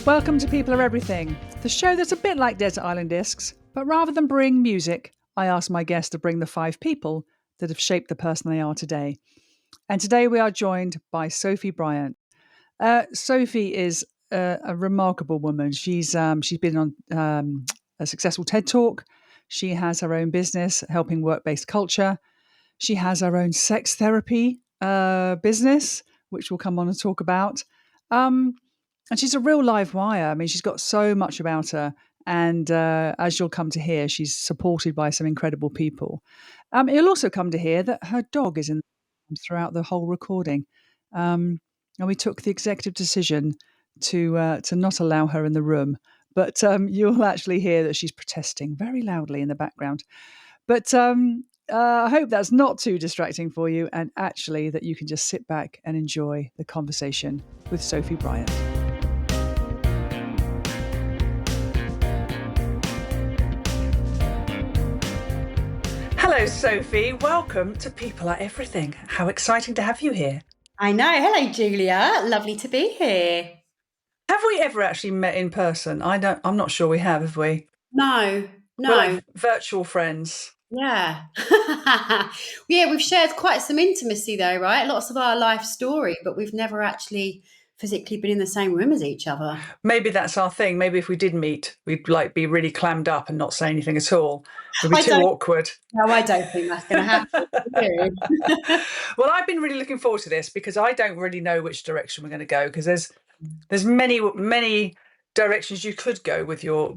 Welcome to People Are Everything, the show that's a bit like Desert Island Discs, but rather than bring music, I ask my guests to bring the 5 people that have shaped the person they are today. And today we are joined by Sophie Bryan. Sophie is a remarkable woman. She's been on a successful TED Talk. She has her own business helping work-based culture. She has her own sex therapy business, which we'll come on and talk about. And she's a real live wire. I mean, she's got so much about her. And as you'll come to hear, she's supported by some incredible people. You'll also come to hear that her dog is in throughout the whole recording. And we took the executive decision to not allow her in the room. But you'll actually hear that she's protesting very loudly in the background. But I hope that's not too distracting for you, and actually that you can just sit back and enjoy the conversation with Sophie Bryan. Hello, Sophie. Welcome to People Are Everything. How exciting to have you here. I know. Hello, Julia. Lovely to be here. Have we ever actually met in person? I'm not sure we have we? No. We're like virtual friends. Yeah. Yeah, we've shared quite some intimacy though, right? Lots of our life story, but we've never actually physically been in the same room as each other. Maybe that's our thing. Maybe if we did meet, we'd like be really clammed up and not say anything at all. It'd be too awkward. No, I don't think that's going to happen. Well, I've been really looking forward to this because I don't really know which direction we're going to go, because there's many directions you could go with your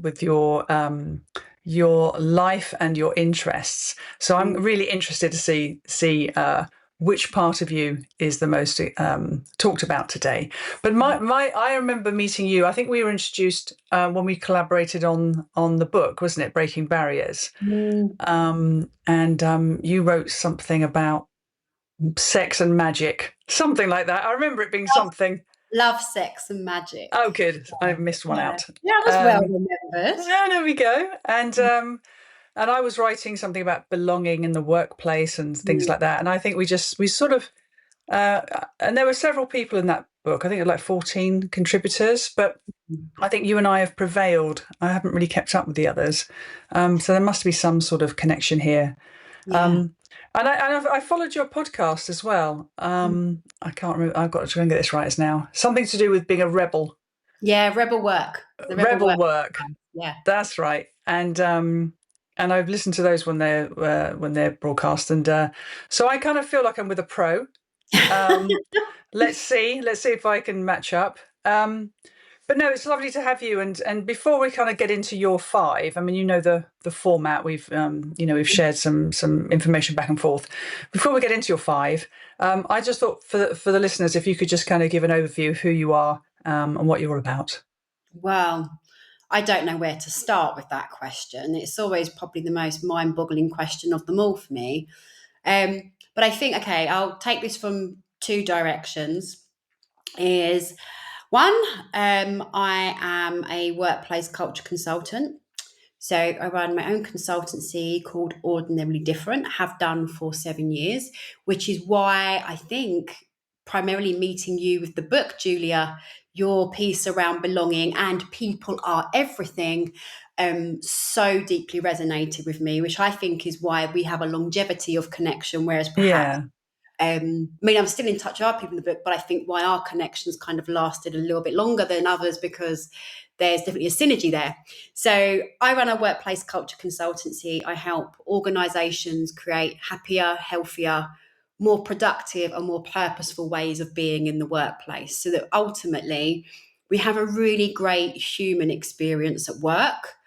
life and your interests. So I'm really interested to see which part of you is the most talked about today. But I remember meeting you. I think we were introduced when we collaborated on the book, wasn't it, Breaking Barriers? And you wrote something about sex and magic, something like that. I remember it being something. Love, sex and magic. Oh, good. I've missed one out. Yeah, that's well remembered. Yeah, there we go. And I was writing something about belonging in the workplace and things like that. And I think we sort of, and there were several people in that book. I think there were like 14 contributors, but I think you and I have prevailed. I haven't really kept up with the others. So there must be some sort of connection here. Yeah. And I followed your podcast as well. I can't remember. I've got to try and get this right now. Something to do with being a rebel. Yeah, rebel work. Rebel work. Yeah, that's right. And I've listened to those when they're broadcast, and so I kind of feel like I'm with a pro. Let's see if I can match up. But no, it's lovely to have you. And before we kind of get into your 5, I mean, you know the format. We've we've shared some information back and forth. Before we get into your 5, I just thought for the listeners, if you could just kind of give an overview of who you are and what you're all about. Well, I don't know where to start with that question. It's always probably the most mind-boggling question of them all for me. But I think, okay, I'll take this from 2 directions. Is one, I am a workplace culture consultant. So I run my own consultancy called Ordinarily Different, have done for 7 years, which is why I think primarily meeting you with the book, Julia, your piece around belonging and people are everything, so deeply resonated with me, which I think is why we have a longevity of connection, whereas perhaps I mean, I'm still in touch with other people in the book, but I think why our connections kind of lasted a little bit longer than others, because there's definitely a synergy there. So I run a workplace culture consultancy. I help organizations create happier, healthier, more productive and more purposeful ways of being in the workplace, so that ultimately we have a really great human experience at work.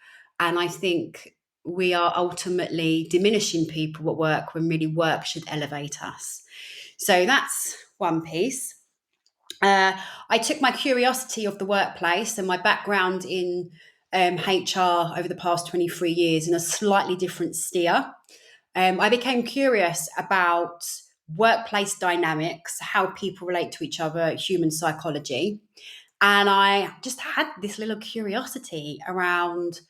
And I think we are ultimately diminishing people at work when really work should elevate us. So that's one piece. I took my curiosity of the workplace and my background in HR over the past 23 years in a slightly different steer. I became curious about workplace dynamics, how people relate to each other, human psychology. And I just had this little curiosity around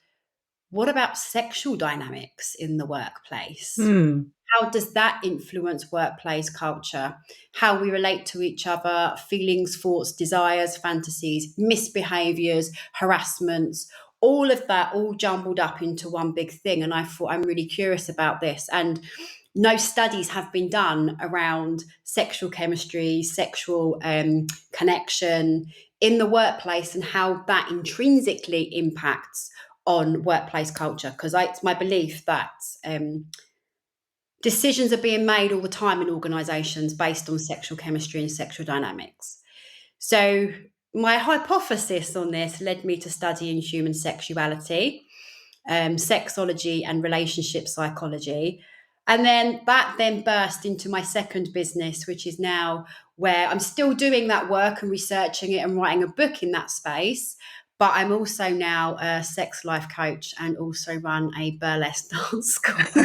what about sexual dynamics in the workplace? Mm. How does that influence workplace culture? How we relate to each other, feelings, thoughts, desires, fantasies, misbehaviors, harassments, all of that all jumbled up into one big thing. And I thought, I'm really curious about this. And no studies have been done around sexual chemistry, sexual connection in the workplace, and how that intrinsically impacts on workplace culture. Because it's my belief that decisions are being made all the time in organisations based on sexual chemistry and sexual dynamics. So, my hypothesis on this led me to studying human sexuality, sexology, and relationship psychology. And then that then burst into my second business, which is now where I'm still doing that work and researching it and writing a book in that space. But I'm also now a sex life coach and also run a burlesque dance school. So,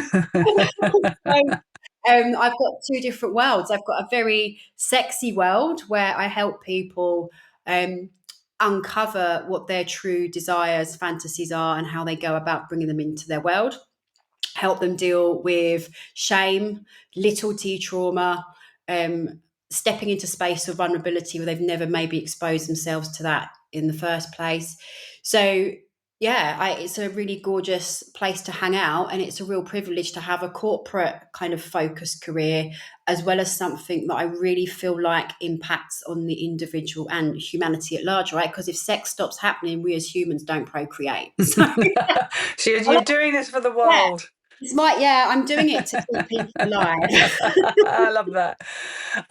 I've got two different worlds. I've got a very sexy world where I help people um, uncover what their true desires, fantasies are, and how they go about bringing them into their world. Help them deal with shame, little t trauma, um, stepping into space of vulnerability where they've never maybe exposed themselves to that in the first place. So, yeah, it's a really gorgeous place to hang out, and it's a real privilege to have a corporate kind of focused career as well as something that I really feel like impacts on the individual and humanity at large, right? Because if sex stops happening, we as humans don't procreate. So, So you're doing this for the yeah, world. I'm doing it to keep people alive. I love that.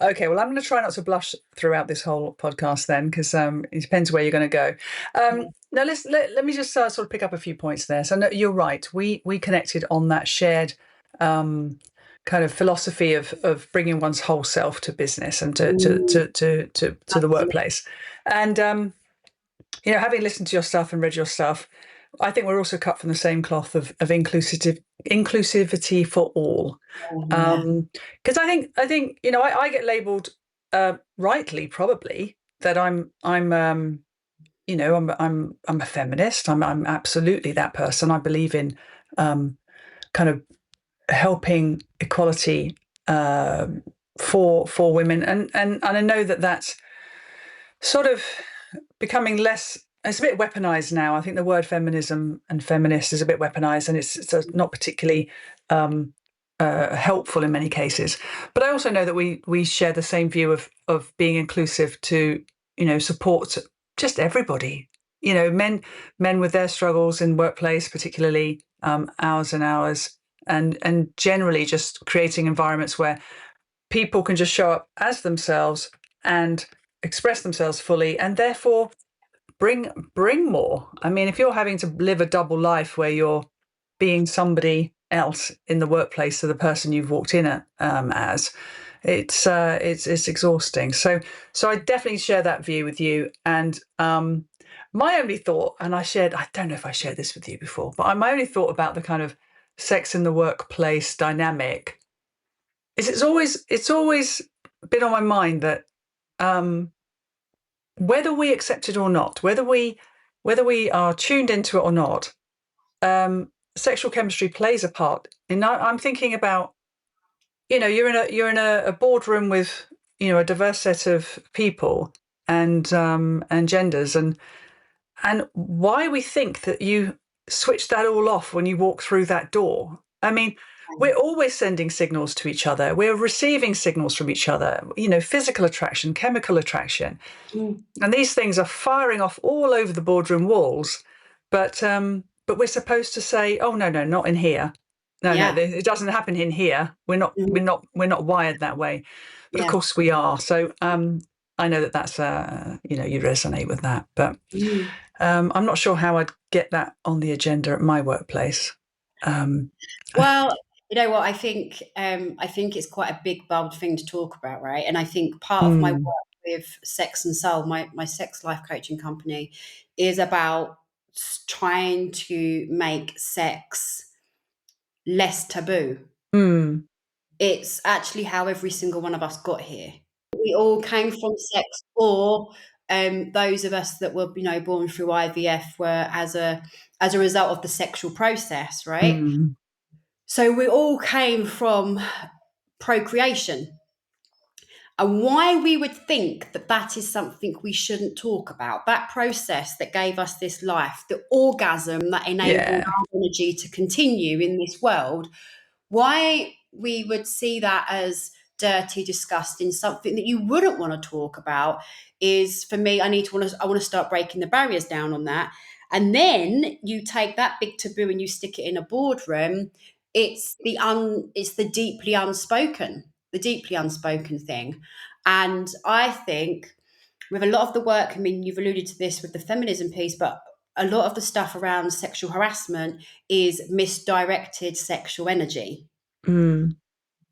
Okay, well, I'm going to try not to blush throughout this whole podcast then, because it depends where you're going to go. Now, let me just sort of pick up a few points there. So, no, you're right. We connected on that shared kind of philosophy of bringing one's whole self to business and to the workplace. And having listened to your stuff and read your stuff, I think we're also cut from the same cloth of inclusivity for all. Yeah. Because I think I get labelled rightly probably that I'm a feminist. I'm absolutely that person. I believe in kind of helping equality for women, and I know that that's sort of becoming less. It's a bit weaponized now. I think the word feminism and feminist is a bit weaponized, and it's not particularly helpful in many cases. But I also know that we share the same view of being inclusive to support just everybody. Men with their struggles in workplace, particularly ours and ours, and generally just creating environments where people can just show up as themselves and express themselves fully, and therefore bring more. I mean, if you're having to live a double life where you're being somebody else in the workplace to the person you've walked in as, it's exhausting. So I definitely share that view with you. And my only thought, and I don't know if I shared this with you before, but my only thought about the kind of sex in the workplace dynamic is it's always been on my mind that whether we accept it or not, whether we are tuned into it or not, sexual chemistry plays a part. And I'm thinking about, you're in a boardroom with a diverse set of people and genders, and why we think that you switch that all off when you walk through that door. I mean, we're always sending signals to each other. We're receiving signals from each other, physical attraction, chemical attraction. Mm. And these things are firing off all over the boardroom walls. But we're supposed to say, oh, no, not in here. No, Yeah. it doesn't happen in here. We're not wired that way. But of Yeah. course we are. So I know that's you resonate with that. But Mm. I'm not sure how I'd get that on the agenda at my workplace. Well, you know what? I think it's quite a big, bold thing to talk about, right? And I think part of my work Mm, with Sex and Soul, my sex life coaching company, is about trying to make sex less taboo. mm, It's actually how every single one of us got here. We all came from sex, or those of us that were, born through IVF were as a result of the sexual process, right? Mm. So we all came from procreation. And why we would think that that is something we shouldn't talk about, that process that gave us this life, the orgasm that enabled Yeah. our energy to continue in this world, why we would see that as dirty, disgusting, something that you wouldn't want to talk about is, for me, I want to start breaking the barriers down on that. And then you take that big taboo and you stick it in a boardroom. It's the deeply unspoken thing. And I think with a lot of the work, I mean, you've alluded to this with the feminism piece, but a lot of the stuff around sexual harassment is misdirected sexual energy. Mm.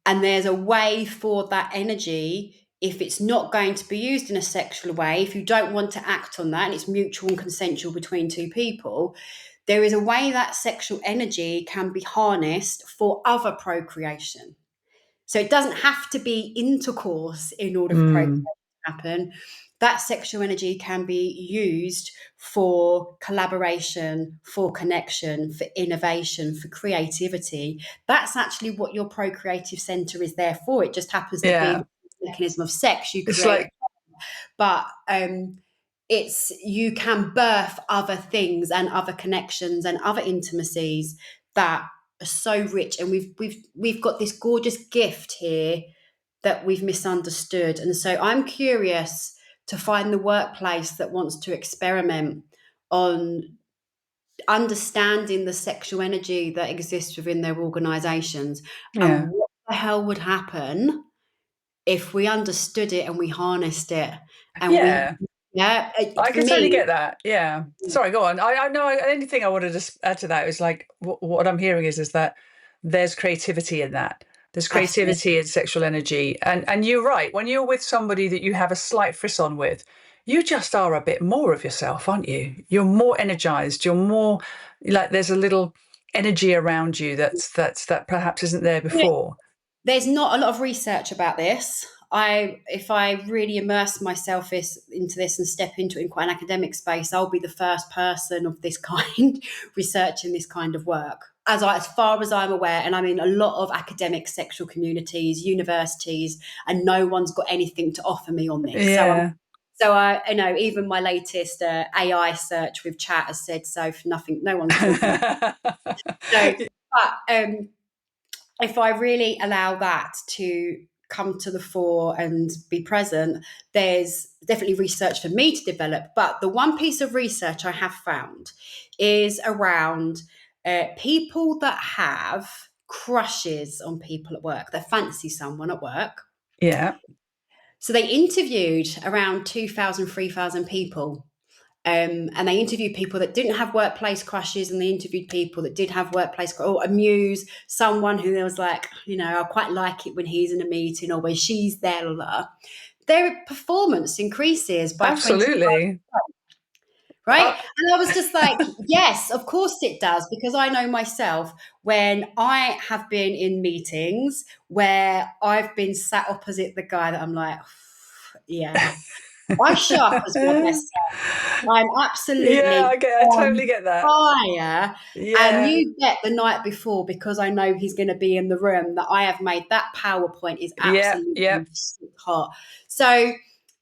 And there's a way for that energy, if it's not going to be used in a sexual way, if you don't want to act on that, and it's mutual and consensual between two people, there is a way that sexual energy can be harnessed for other procreation. So it doesn't have to be intercourse in order for procreation Mm. to happen. That sexual energy can be used for collaboration, for connection, for innovation, for creativity. That's actually what your procreative center is there for. It just happens to be Yeah. the mechanism of sex. You It's create, like, but it's you can birth other things and other connections and other intimacies that are so rich. And we've got this gorgeous gift here that we've misunderstood. And so I'm curious to find the workplace that wants to experiment on understanding the sexual energy that exists within their organizations and yeah. what the hell would happen if we understood it and we harnessed it and we, Yeah. yeah, I for can totally me, get that. Yeah. Sorry, go on. I know. The only thing I wanted to add to that is like what I'm hearing is that there's creativity in that. There's absolutely. creativity in sexual energy, and you're right. When you're with somebody that you have a slight frisson with, you just are a bit more of yourself, aren't you? You're more energized. You're more like there's a little energy around you that perhaps isn't there before. There's not a lot of research about this. If I really immerse myself into this and step into it in quite an academic space, I'll be the first person of this kind researching this kind of work. As far as I'm aware, and I'm in a lot of academic sexual communities, universities, and no one's got anything to offer me on this. Yeah. So I, even my latest AI search with chat has said so for nothing. No one's talking about it. So, but if I really allow that to come to the fore and be present, there's definitely research for me to develop. But the one piece of research I have found is around people that have crushes on people at work, that fancy someone at work. Yeah. So they interviewed around 2,000, 3,000 people. And they interviewed people that didn't have workplace crushes, and they interviewed people that did have workplace or amuse someone who was like, I quite like it when he's in a meeting or when she's there. Blah, blah. Their performance increases by 20, Absolutely. right? Uh, And I was just like, yes, of course it does, because I know myself when I have been in meetings where I've been sat opposite the guy that I'm like, yeah, I show up as my best self. I'm yeah, absolutely I on totally get that. fire. And Yeah. you bet the night before, because I know he's going to be in the room, that I have made that PowerPoint is Yeah. Yeah. absolutely hot. So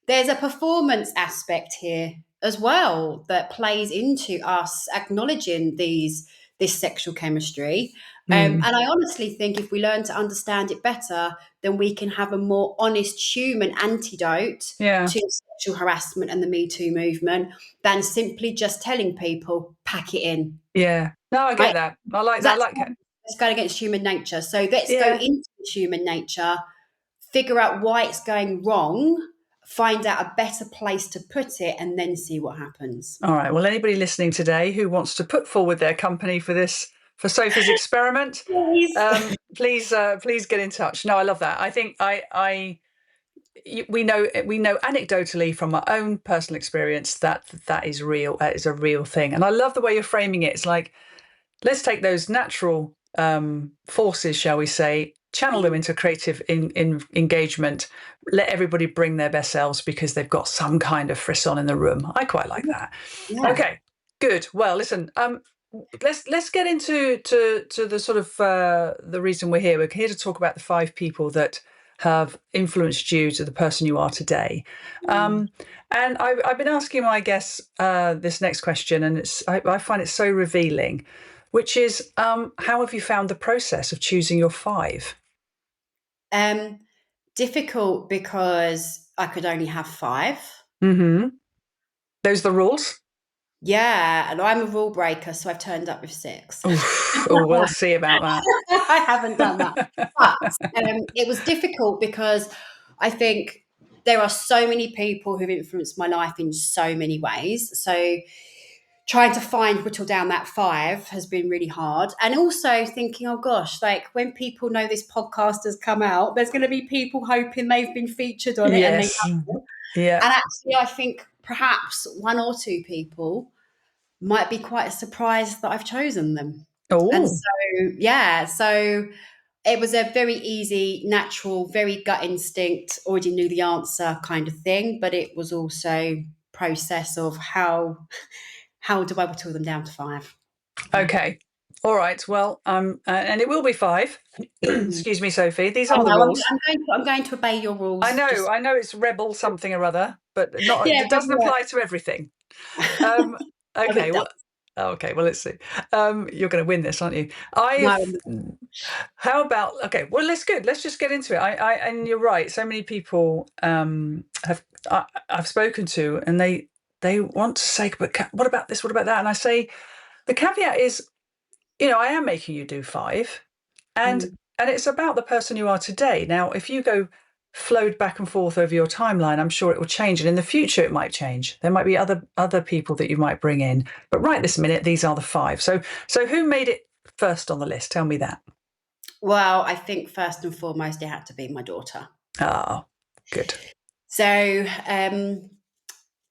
there's a performance aspect here as well that plays into us acknowledging this sexual chemistry. Mm. And I honestly think if we learn to understand it better, then we can have a more honest human antidote Yeah. to sexual harassment and the Me Too movement than simply just telling people, pack it in, Yeah. No, I get right? that. I like 'Cause that. I like it. that's going against human nature. So let's go Yeah. into human nature, figure out why it's going wrong, find out a better place to put it, and then see what happens. All right. Well, anybody listening today who wants to put forward their company for Sophie's experiment, Please. please get in touch. No, I love that. I think we know anecdotally from our own personal experience that is real. That is a real thing. And I love the way you're framing it. It's like, let's take those natural forces, shall we say, channel them into creative engagement, let everybody bring their best selves because they've got some kind of frisson in the room. I quite like that. Yeah. Okay, good. Well, listen, let's get into the sort of the reason we're here. We're here to talk about the 5 people that have influenced you to the person you are today. And I've been asking my guests this next question, and I find it so revealing, which is how have you found the process of choosing your 5? Difficult because I could only have 5. Mm-hmm. Those are the rules? Yeah, and I'm a rule breaker, so I've turned up with 6. Oh, we'll see about that. I haven't done that. But it was difficult because I think there are so many people who've influenced my life in so many ways. So trying to whittle down that 5 has been really hard. And also thinking, oh gosh, like when people know this podcast has come out, there's going to be people hoping they've been featured on it and they Yes. haven't. Yeah. And actually, I think perhaps 1 or 2 people might be quite surprised that I've chosen them. And Oh. so, yeah, so it was a very easy, natural, very gut instinct, already knew the answer kind of thing. But it was also process of how do I whittle them down to 5? Okay. All right. Well, and it will be 5. Excuse me, Sophie. These I are the know rules. I'm going to obey your rules. I know it's rebel something or other, but not. Yeah, It but doesn't apply to everything. Um, oh, okay. it does. Well. Okay. Well, let's see. You're going to win this, aren't you? No, How about? Okay. Well, let's good. Let's just get into it. And you're right. So many people I've spoken to, and they want to say, but what about this? What about that? And I say, the caveat is, I am making you do 5, and it's about the person you are today. Now, if you go flowed back and forth over your timeline, I'm sure it will change, and in the future it might change. There might be other people that you might bring in, but right this minute, these are the 5. So who made it first on the list? Tell me that. well, I think first and foremost, it had to be my daughter. Oh, good. So,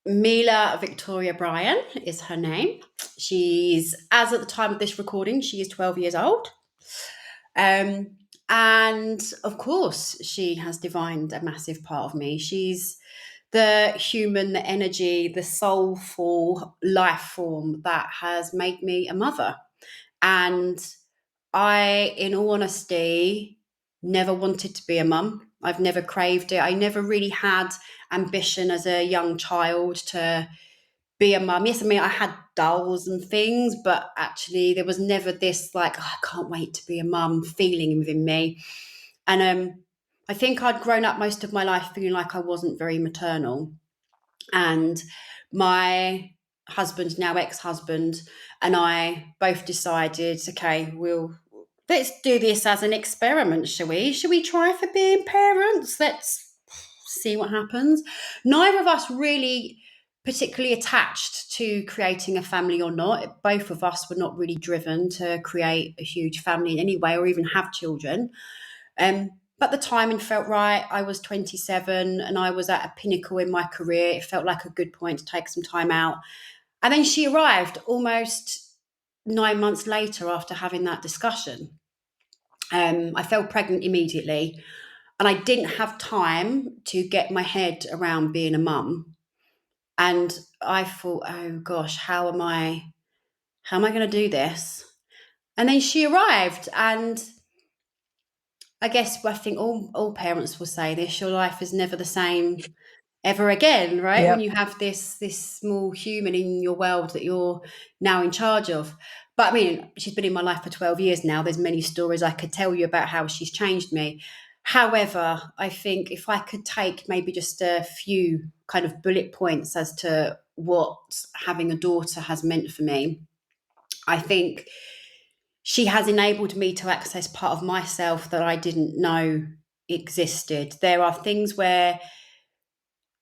Mila Victoria Bryan is her name. She's, as at the time of this recording, she is 12 years old. And of course, she has divined a massive part of me. She's the human, the energy, the soulful life form that has made me a mother. And I, in all honesty, never wanted to be a mum. I've never craved it. I never really had ambition as a young child to be a mum. Yes, I mean, I had dolls and things, but actually there was never this like, oh, I can't wait to be a mum feeling within me. And I think I'd grown up most of my life feeling like I wasn't very maternal. And my husband, now ex-husband, and I both decided, okay, let's do this as an experiment, shall we? Shall we try for being parents? Let's see what happens. Neither of us really particularly attached to creating a family or not. Both of us were not really driven to create a huge family in any way or even have children. But the timing felt right. I was 27 and I was at a pinnacle in my career. It felt like a good point to take some time out. And then she arrived almost 9 months later after having that discussion. I fell pregnant immediately and I didn't have time to get my head around being a mum. And I thought, oh gosh, how am I going to do this? And then she arrived, and I think all parents will say this: your life is never the same ever again, right? When Yeah. you have this small human in your world that you're now in charge of. But I mean, she's been in my life for 12 years now. There's many stories I could tell you about how she's changed me. However, I think if I could take maybe just a few kind of bullet points as to what having a daughter has meant for me, I think she has enabled me to access part of myself that I didn't know existed. There are things where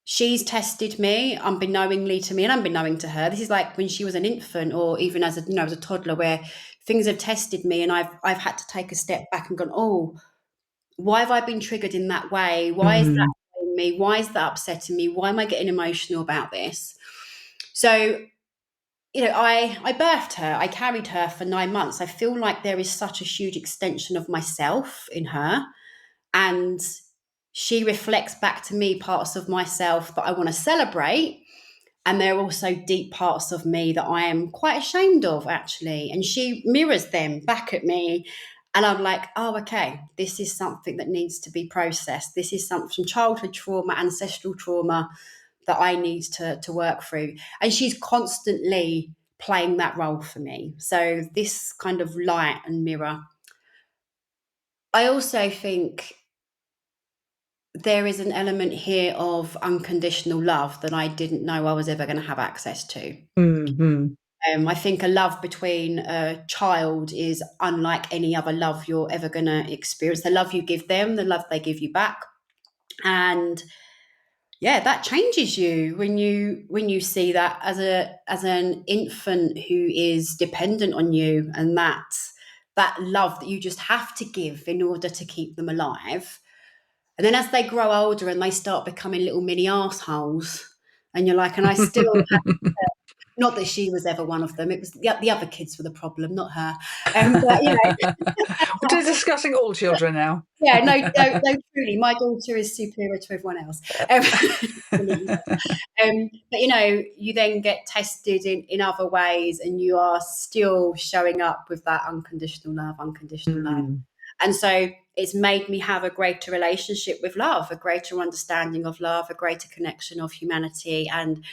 she's tested me unbeknowingly to me and unbeknowing to her. This is like when she was an infant or even as a toddler, where things have tested me and I've had to take a step back and gone, oh, why have I been triggered in that way? Why is that annoying me? Why is that upsetting me? Why am I getting emotional about this? So I birthed her, I carried her for 9 months. I feel like there is such a huge extension of myself in her. And she reflects back to me parts of myself that I want to celebrate. And there are also deep parts of me that I am quite ashamed of, actually. And she mirrors them back at me. And I'm like, oh, okay, this is something that needs to be processed. This is something from childhood trauma, ancestral trauma that I need to work through. And she's constantly playing that role for me. So this kind of light and mirror. I also think there is an element here of unconditional love that I didn't know I was ever going to have access to. Mm-hmm. I think a love between a child is unlike any other love you're ever going to experience. The love you give them, the love they give you back. And yeah, that changes you when you see that as an infant who is dependent on you, and that love that you just have to give in order to keep them alive. And then as they grow older and they start becoming little mini arseholes, and you're like, and I still, not that she was ever one of them, it was the other kids were the problem, not her. But, We're discussing all children now. yeah, no, truly, my daughter is superior to everyone else. But you then get tested in other ways, and you are still showing up with that unconditional love, unconditional love. Mm. And so it's made me have a greater relationship with love, a greater understanding of love, a greater connection of humanity. And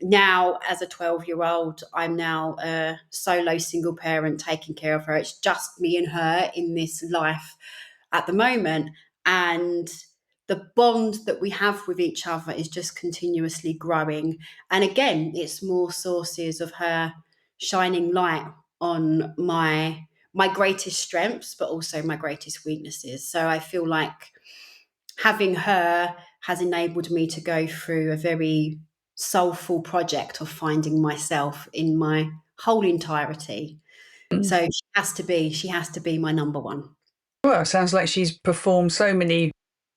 now, as a 12-year-old, I'm now a solo single parent taking care of her. It's just me and her in this life at the moment. And the bond that we have with each other is just continuously growing. And again, it's more sources of her shining light on my greatest strengths, but also my greatest weaknesses. So I feel like having her has enabled me to go through a very soulful project of finding myself in my whole entirety. So she has to be my number one. Well, it sounds like she's performed so many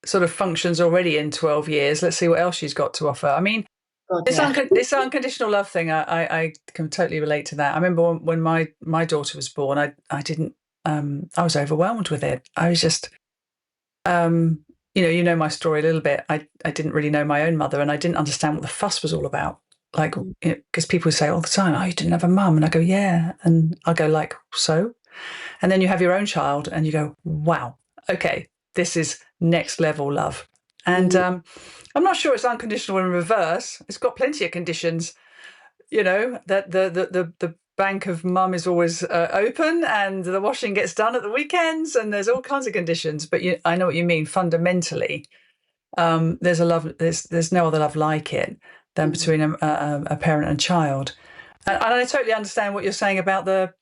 sort of functions already in 12 years. Let's see what else she's got to offer. I mean, God, this, yeah. this unconditional love thing, I can totally relate to that. I remember when my daughter was born, I didn't, I was overwhelmed with it. I was just, you know my story a little bit. I didn't really know my own mother, and I didn't understand what the fuss was all about. Like, because people say all the time, "Oh, you didn't have a mum," and I go, "Yeah," and I go like, "So?" And then you have your own child, and you go, "Wow, okay, this is next level love." And Mm, I'm not sure it's unconditional in reverse. It's got plenty of conditions, that the bank of mum is always open, and the washing gets done at the weekends, and there's all kinds of conditions. But I know what you mean. Fundamentally, there's a love. There's no other love like it than mm, between a parent and child. And I totally understand what you're saying about the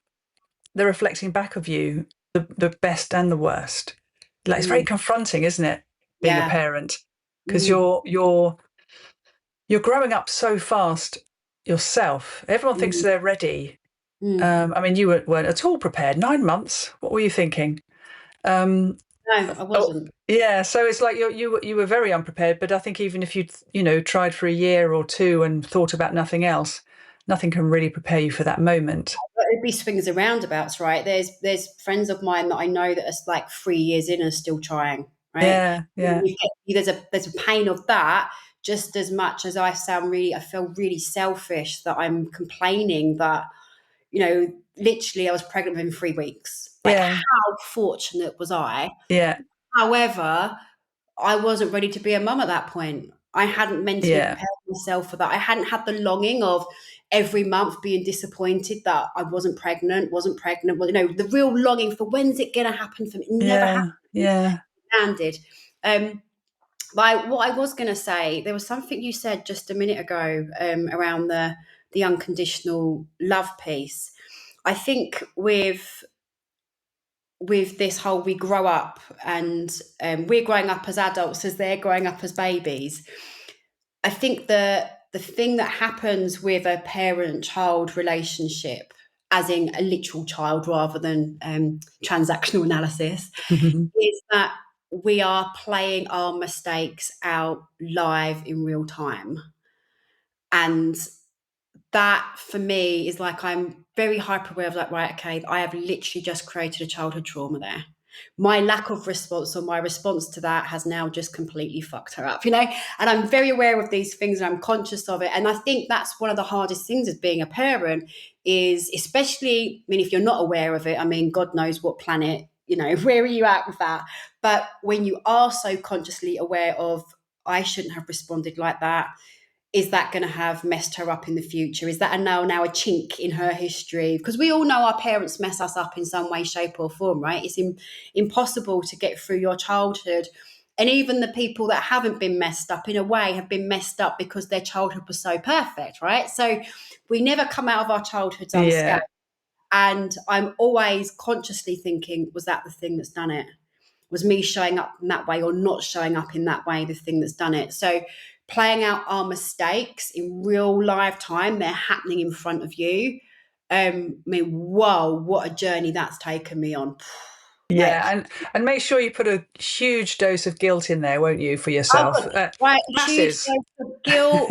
reflecting back of you, the best and the worst. Like, it's very mm. confronting, isn't it, being a Yeah. parent? Because Mm, you're growing up so fast yourself. Everyone thinks mm, they're ready. mm. I mean, you weren't at all prepared. 9 months. What were you thinking? Um, No, I oh, wasn't. yeah. So it's like you were very unprepared. But I think even if you tried for a year or two and thought about nothing else, nothing can really prepare you for that moment. But it'd be swings and roundabouts, right? There's friends of mine that I know that are like 3 years in and still trying, right? Yeah, yeah, There's a pain of that just as much as I feel really selfish that I'm complaining that, literally I was pregnant within 3 weeks. Like, yeah, how fortunate was I? yeah, However, I wasn't ready to be a mum at that point. I hadn't mentally yeah, prepared myself for that. I hadn't had the longing of every month being disappointed that I wasn't pregnant. Well, the real longing for when's it going to happen for me? It never yeah, happened. yeah. Landed. But what I was going to say, there was something you said just a minute ago around the unconditional love piece. I think with this whole we grow up and we're growing up as adults as they're growing up as babies. I think the thing that happens with a parent-child relationship, as in a literal child rather than transactional analysis, is that we are playing our mistakes out live in real time. And that for me is like, I'm very hyper aware of like, right, okay, I have literally just created a childhood trauma there. My lack of response or my response to that has now just completely fucked her up, and I'm very aware of these things and I'm conscious of it. And I think that's one of the hardest things as being a parent is, especially, I mean, if you're not aware of it, I mean, God knows what planet, where are you at with that? But when you are so consciously aware of, I shouldn't have responded like that, is that going to have messed her up in the future? Is that now a chink in her history? Because we all know our parents mess us up in some way, shape, or form, right? It's impossible to get through your childhood. And even the people that haven't been messed up, in a way, have been messed up because their childhood was so perfect, right? So we never come out of our childhoods unscathed. Yeah. And I'm always consciously thinking, was that the thing that's done it? Was me showing up in that way or not showing up in that way the thing that's done it? So playing out our mistakes in real live time, they're happening in front of you. I mean, whoa, what a journey that's taken me on. Like, Yeah, and make sure you put a huge dose of guilt in there, won't you, for I've yourself? got right, huge Masses. dose of guilt,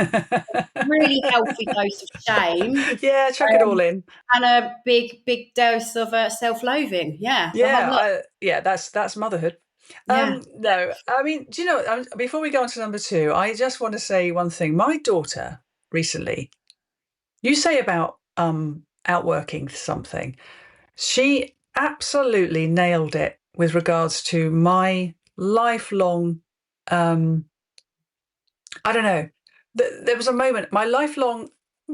really healthy dose of shame, Yeah, chuck it all um, in. and a big dose of self-loathing. Yeah, the whole lot. Yeah, that's motherhood. Yeah. No, I mean, do you know, before we go on to number two, I just want to say one thing. My daughter recently, you say about outworking something. She absolutely nailed it with regards to my lifelong, I don't know. There was a moment, my lifelong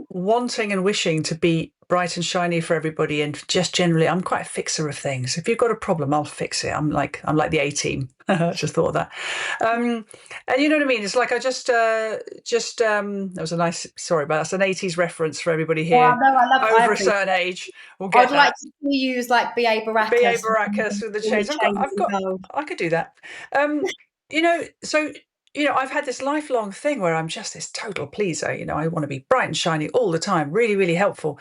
wanting and wishing to be bright and shiny for everybody, and just generally, I'm quite a fixer of things. If you've got a problem, I'll fix it. I'm like the A team. I just thought of that, and you know what I mean. It's like I that was a nice. Sorry, but that's an '80s reference for everybody Yeah, here no, I over a agree. certain age. Will I'd get like that. to see you as like B.A. B.A. Baracus, Baracus with the all the chains. chains involved. I could do that. Um, so I've had this lifelong thing where I'm just this total pleaser. I want to be bright and shiny all the time, really, really helpful.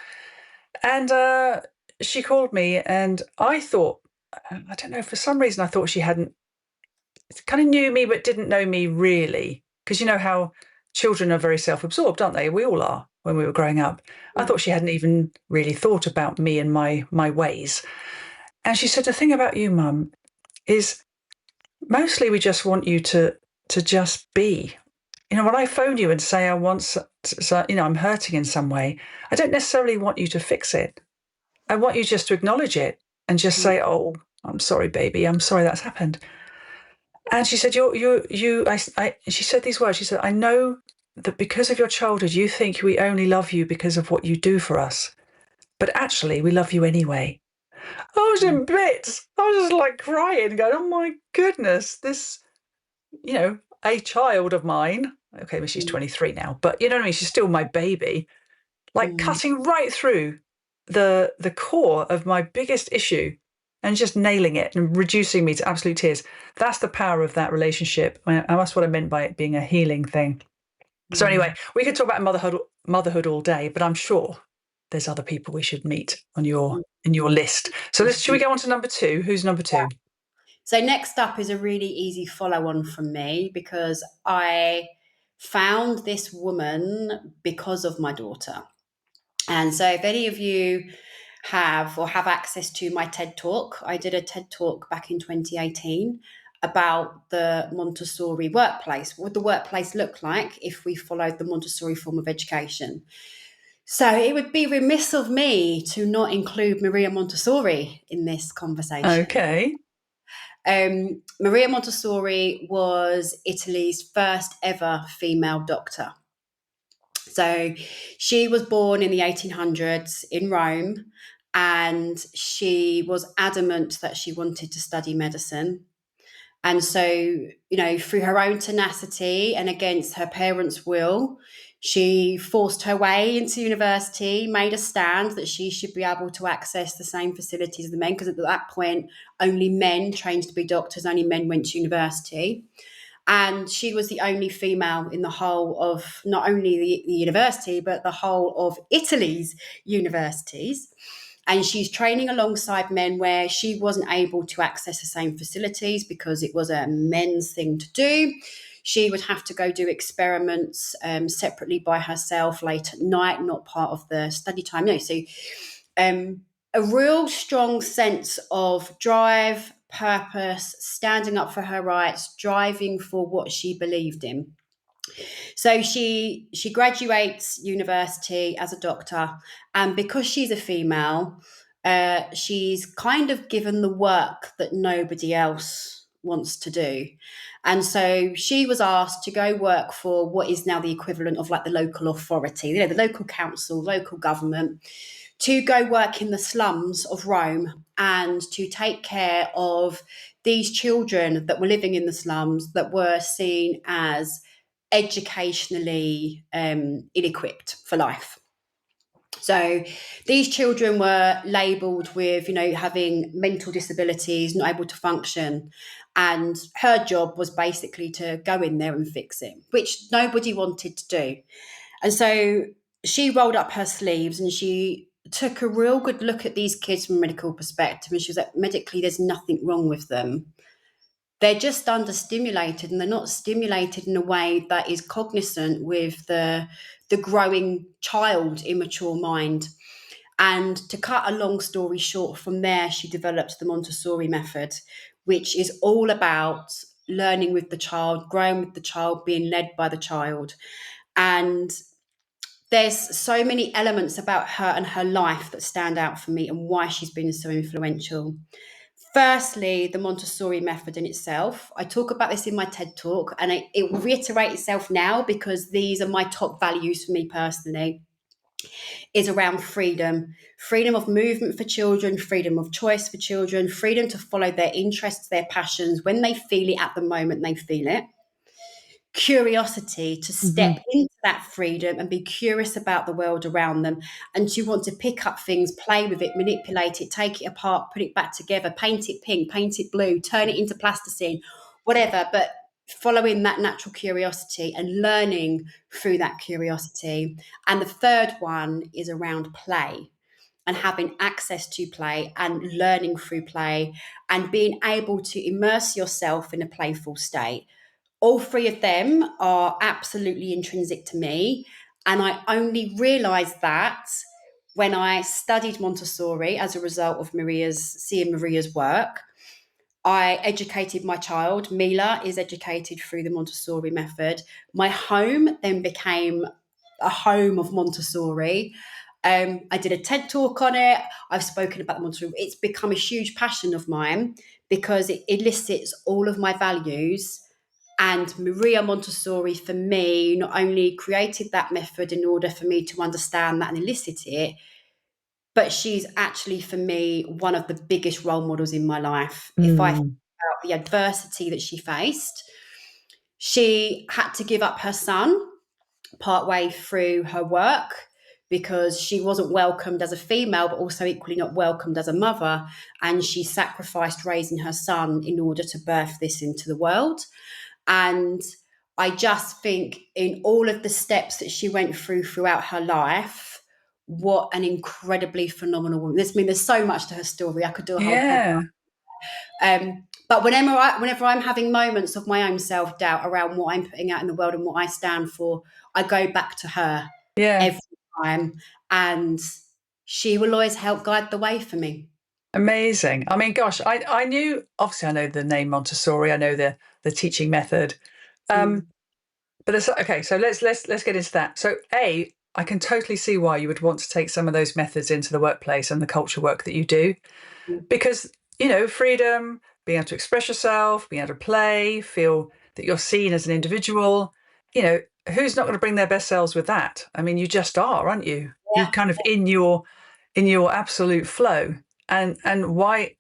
And she called me, and I thought, I don't know, for some reason, I thought she hadn't kind of knew me, but didn't know me really. Because you know how children are very self absorbed, aren't they? We all are when we were growing up. I thought she hadn't even really thought about me and my ways. And she said, the thing about you, Mum, is mostly we just want you to just be. When I phone you and say I want, I'm hurting in some way, I don't necessarily want you to fix it. I want you just to acknowledge it and just Mm, say, "Oh, I'm sorry, baby. I'm sorry that's happened." And she said, "You." She said these words. She said, "I know that because of your childhood, you think we only love you because of what you do for us, but actually, we love you anyway." I was mm, in bits. I was just like crying, going, "Oh my goodness, this, a child of mine." Okay, well, she's mm, 23 now, but you know what I mean? She's still my baby, like mm, cutting right through the core of my biggest issue and just nailing it and reducing me to absolute tears. That's the power of that relationship. And that's what I meant by it being a healing thing. So anyway, mm, we could talk about motherhood all day, but I'm sure there's other people we should meet on your mm. in your list. So should we go on to number two? Who's number two? So next up is a really easy follow-on from me because I found this woman because of my daughter. And so if any of you have access to my TED Talk, I did a TED Talk back in 2018 about the Montessori workplace. What would the workplace look like if we followed the Montessori form of education? So it would be remiss of me to not include Maria Montessori in this conversation. Okay. Maria Montessori was Italy's first ever female doctor. So she was born in the 1800s in Rome, and she was adamant that she wanted to study medicine. And so, through her own tenacity and against her parents' will, she forced her way into university, made a stand that she should be able to access the same facilities as the men, because at that point, only men trained to be doctors, only men went to university. And she was the only female in the whole of not only the university, but the whole of Italy's universities. And she's training alongside men where she wasn't able to access the same facilities because it was a men's thing to do. She would have to go do experiments separately by herself late at night, not part of the study time. No, so a real strong sense of drive, purpose, standing up for her rights, driving for what she believed in. So she graduates university as a doctor, and because she's a female, she's kind of given the work that nobody else wants to do. And so she was asked to go work for what is now the equivalent of like the local authority, you know, the local council, local government, to go work in the slums of Rome and to take care of these children that were living in the slums that were seen as educationally ill-equipped for life. So these children were labelled with, you know, having mental disabilities, not able to function. And her job was basically to go in there and fix it, which nobody wanted to do. And so she rolled up her sleeves and she took a real good look at these kids from a medical perspective. And she was like, medically, there's nothing wrong with them. They're just understimulated, and they're not stimulated in a way that is cognizant with the growing child immature mind. And to cut a long story short, from there she developed the Montessori method, which is all about learning with the child, growing with the child, being led by the child. And there's so many elements about her and her life that stand out for me and why she's been so influential. Firstly, the Montessori method in itself. I talk about this in my TED talk, and it will reiterate itself now because these are my top values for me personally, is around freedom. Freedom of movement for children, freedom of choice for children, freedom to follow their interests, their passions. When they feel it at the moment, they feel it. Curiosity, to step into that freedom and be curious about the world around them, and to want to pick up things, play with it, manipulate it, take it apart, put it back together, paint it pink, paint it blue, turn it into plasticine, whatever, but following that natural curiosity and learning through that curiosity. And the third one is around play and having access to play and learning through play and being able to immerse yourself in a playful state. All three of them are absolutely intrinsic to me. And I only realised that when I studied Montessori as a result of seeing Maria's work. I educated my child. Mila is educated through the Montessori method. My home then became a home of Montessori. I did a TED talk on it. I've spoken about the Montessori. It's become a huge passion of mine because it elicits all of my values. And Maria Montessori, for me, not only created that method in order for me to understand that and elicit it, but she's actually, for me, one of the biggest role models in my life. If I think about the adversity that she faced, she had to give up her son partway through her work because she wasn't welcomed as a female, but also equally not welcomed as a mother. And she sacrificed raising her son in order to birth this into the world. And I just think in all of the steps that she went through throughout her life, what an incredibly phenomenal woman. There's so much to her story. I could do a whole podcast. But whenever I'm having moments of my own self-doubt around what I'm putting out in the world and what I stand for, I go back to her every time. And she will always help guide the way for me. Amazing. I mean, gosh, I knew, obviously I know the name Montessori, I know the teaching method. But okay, so let's get into that. So I can totally see why you would want to take some of those methods into the workplace and the culture work that you do. Because, you know, freedom, being able to express yourself, being able to play, feel that you're seen as an individual, you know, who's not going to bring their best selves with that? I mean, you just are, aren't you? Yeah. You're kind of in your absolute flow. And why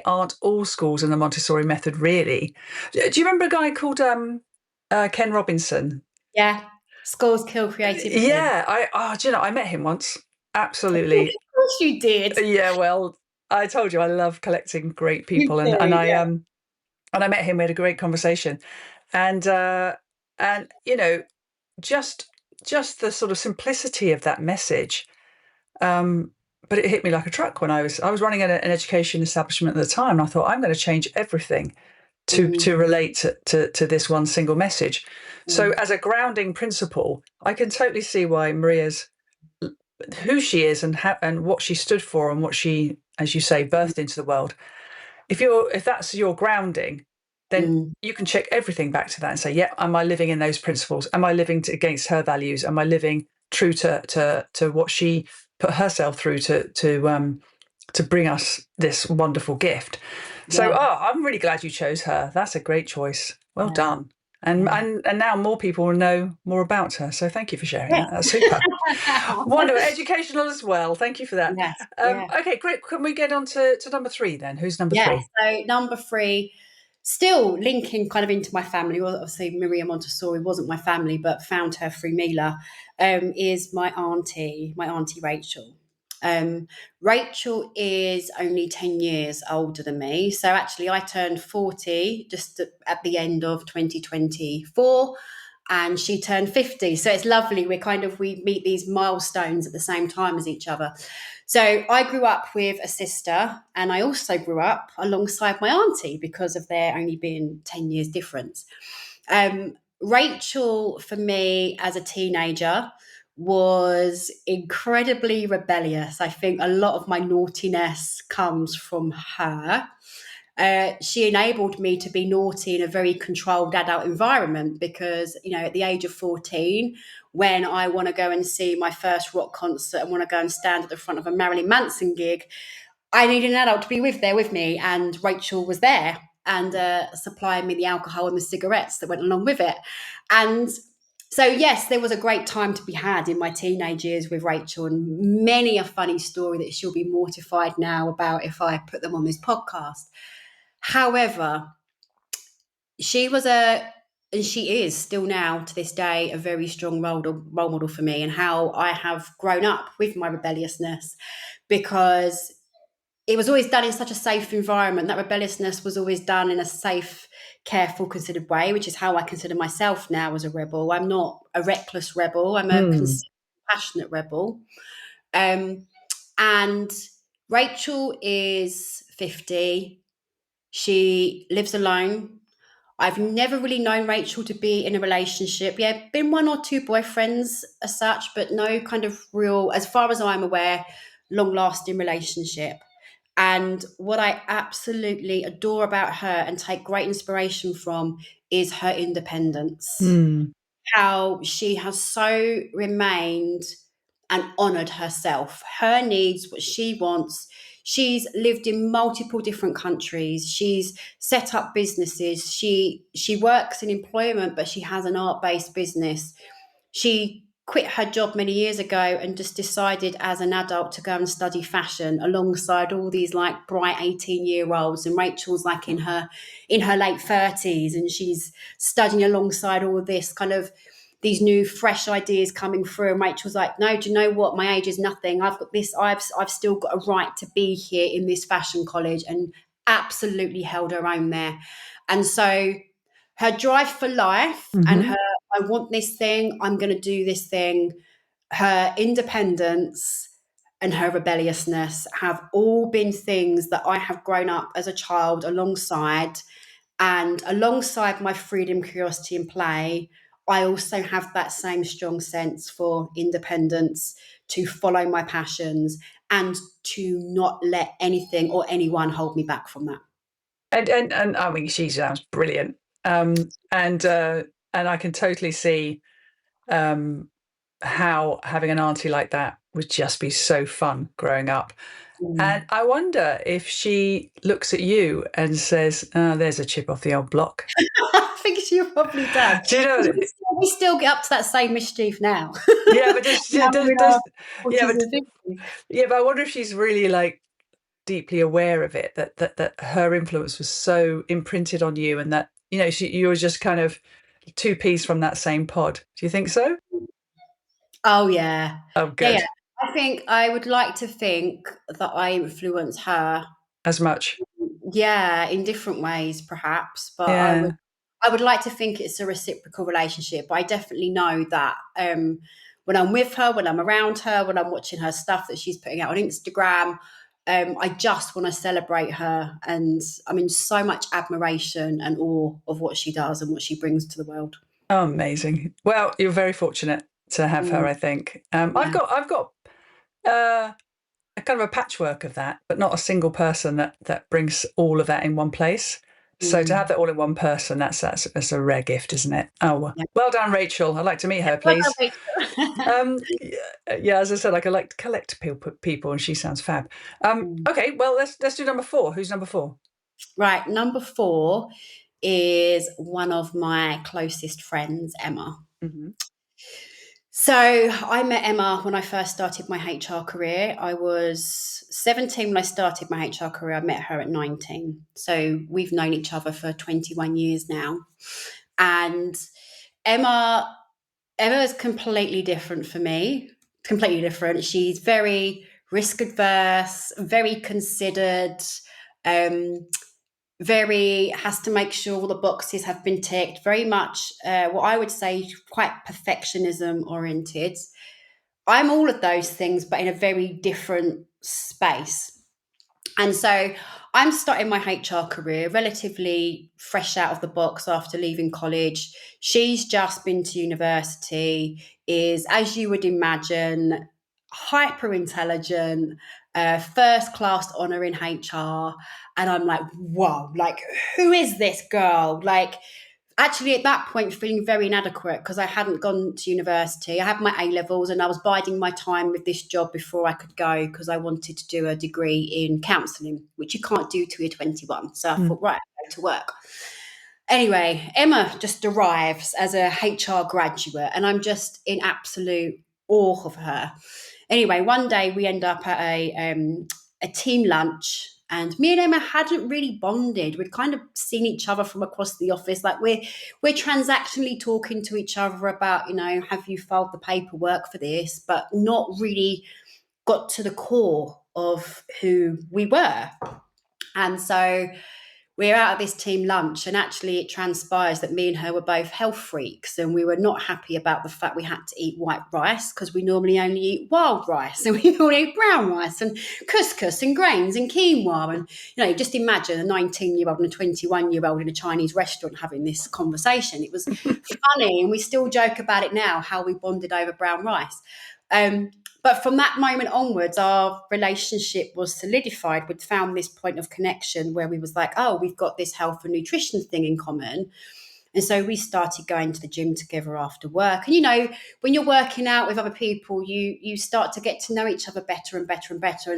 aren't all schools in the Montessori method really? Do you remember a guy called Ken Robinson? Yeah. Schools kill creativity. Yeah, do you know, I met him once. Absolutely. Of course you did. Yeah, well, I told you I love collecting great people, You and do, I yeah. and I met him. We had a great conversation, and you know, just the sort of simplicity of that message. but it hit me like a truck when I was running an education establishment at the time. And I thought, I'm going to change everything to relate to this one single message. So as a grounding principle, I can totally see why Maria's who she is and what she stood for and what she, as you say, birthed into the world. If that's your grounding, then you can check everything back to that and say, yeah, am I living in those principles? Am I living against her values? Am I living true to what she put herself through to bring us this wonderful gift? So, I'm really glad you chose her. That's a great choice. Well done. And now more people will know more about her. So thank you for sharing that. That's super. Wonderful. Educational as well. Thank you for that. Yes. Okay, great. Can we get on to number 3 then? Who's number Yeah. 3? So number 3, still linking kind of into my family. Well, obviously, Maria Montessori wasn't my family, but found her through Mila. Is my auntie Rachel. Rachel is only 10 years older than me. So actually, I turned 40 just at the end of 2024. And she turned 50. So it's lovely. We meet these milestones at the same time as each other. So I grew up with a sister, and I also grew up alongside my auntie because of there only being 10 years difference. Rachel, for me as a teenager, was incredibly rebellious. I think a lot of my naughtiness comes from her. She enabled me to be naughty in a very controlled adult environment because, at the age of 14, when I want to go and see my first rock concert and want to go and stand at the front of a Marilyn Manson gig, I needed an adult to be there with me. And Rachel was there and supplying me the alcohol and the cigarettes that went along with it. And so, yes, there was a great time to be had in my teenage years with Rachel, and many a funny story that she'll be mortified now about if I put them on this podcast. However, she was and she is still now to this day, a very strong role model for me and how I have grown up with my rebelliousness, because it was always done in such a safe environment. That rebelliousness was always done in a safe, careful, considered way, which is how I consider myself now as a rebel. I'm not a reckless rebel. I'm a passionate rebel. And Rachel is 50. She lives alone. I've never really known Rachel to be in a relationship. Yeah, been one or two boyfriends as such, but no kind of real, as far as I'm aware, long lasting relationship. And what I absolutely adore about her and take great inspiration from is her independence. How she has so remained and honored herself, her needs, what she wants. She's lived in multiple different countries. She's set up businesses. She works in employment, but she has an art-based business. She quit her job many years ago and just decided as an adult to go and study fashion alongside all these like bright 18-year-olds, and Rachel's like in her late 30s, and she's studying alongside all of this kind of these new fresh ideas coming through, and Rachel's like, no, do you know what, my age is nothing, I've got this, I've still got a right to be here in this fashion college, and absolutely held her own there. And so her drive for life and her I want this thing, I'm going to do this thing, her independence and her rebelliousness have all been things that I have grown up as a child alongside. And alongside my freedom, curiosity, and play, I also have that same strong sense for independence, to follow my passions, and to not let anything or anyone hold me back from that. And I mean, she sounds brilliant. And I can totally see how having an auntie like that would just be so fun growing up. And I wonder if she looks at you and says, oh, there's a chip off the old block. I think she probably does. Do you know? We still get up to that same mischief now. Yeah, but Now we're in our 40s but and 50s. yeah, but I wonder if she's really like deeply aware of it, that her influence was so imprinted on you, and that you were just kind of two peas from that same pod. Do you think so? Oh yeah. Oh, Yeah, good. I think I would like to think that I influence her. As much. Yeah, in different ways perhaps, but Yeah. I would like to think it's a reciprocal relationship. But I definitely know that when I'm with her, when I'm around her, when I'm watching her stuff that she's putting out on Instagram. I just want to celebrate her, and I'm in so much admiration and awe of what she does and what she brings to the world. Oh, amazing. Well, you're very fortunate to have her, Mm, I think. yeah, I've got a kind of a patchwork of that, but not a single person that brings all of that in one place. So to have mm, that all in one person, that's a rare gift, isn't it? Oh, yeah. well done, Rachel. I'd like to meet her, Well done, please. Rachel. Yeah, as I said, like I like to collect people, and she sounds fab. Mm. Okay, well let's do number 4. Who's number 4? Right, number 4 is one of my closest friends, Emma. Mm-hmm. So I met Emma when I first started my HR career. I was 17 when I started my HR career. I met her at 19. So we've known each other for 21 years now. And Emma Emma is completely different for me. Completely different. She's very risk adverse, very considered, um, very has to make sure all the boxes have been ticked. Very much what I would say quite perfectionism oriented. I'm all of those things, but in a very different space. And so I'm starting my HR career relatively fresh out of the box after leaving college. She's just been to university, is, as you would imagine, hyper intelligent, first class honor in HR. And I'm like, whoa, like, who is this girl? Like, actually at that point feeling very inadequate because I hadn't gone to university. I had my A levels and I was biding my time with this job before I could go because I wanted to do a degree in counselling, which you can't do till you're 21. So I thought, right, I'll go to work. Anyway, Emma just arrives as a HR graduate and I'm just in absolute awe of her. Anyway, one day we end up at a team lunch, and me and Emma hadn't really bonded. We'd kind of seen each other from across the office, like we're transactionally talking to each other about, have you filed the paperwork for this, but not really got to the core of who we were. And so we're out at this team lunch, and actually it transpires that me and her were both health freaks, and we were not happy about the fact we had to eat white rice because we normally only eat wild rice, and we normally eat brown rice and couscous and grains and quinoa. And just imagine a 19-year-old and a 21-year-old in a Chinese restaurant having this conversation. It was funny, and we still joke about it now, how we bonded over brown rice. But from that moment onwards, our relationship was solidified. We'd found this point of connection where we was like, oh, we've got this health and nutrition thing in common. And so we started going to the gym together after work. And when you're working out with other people, you start to get to know each other better and better and better.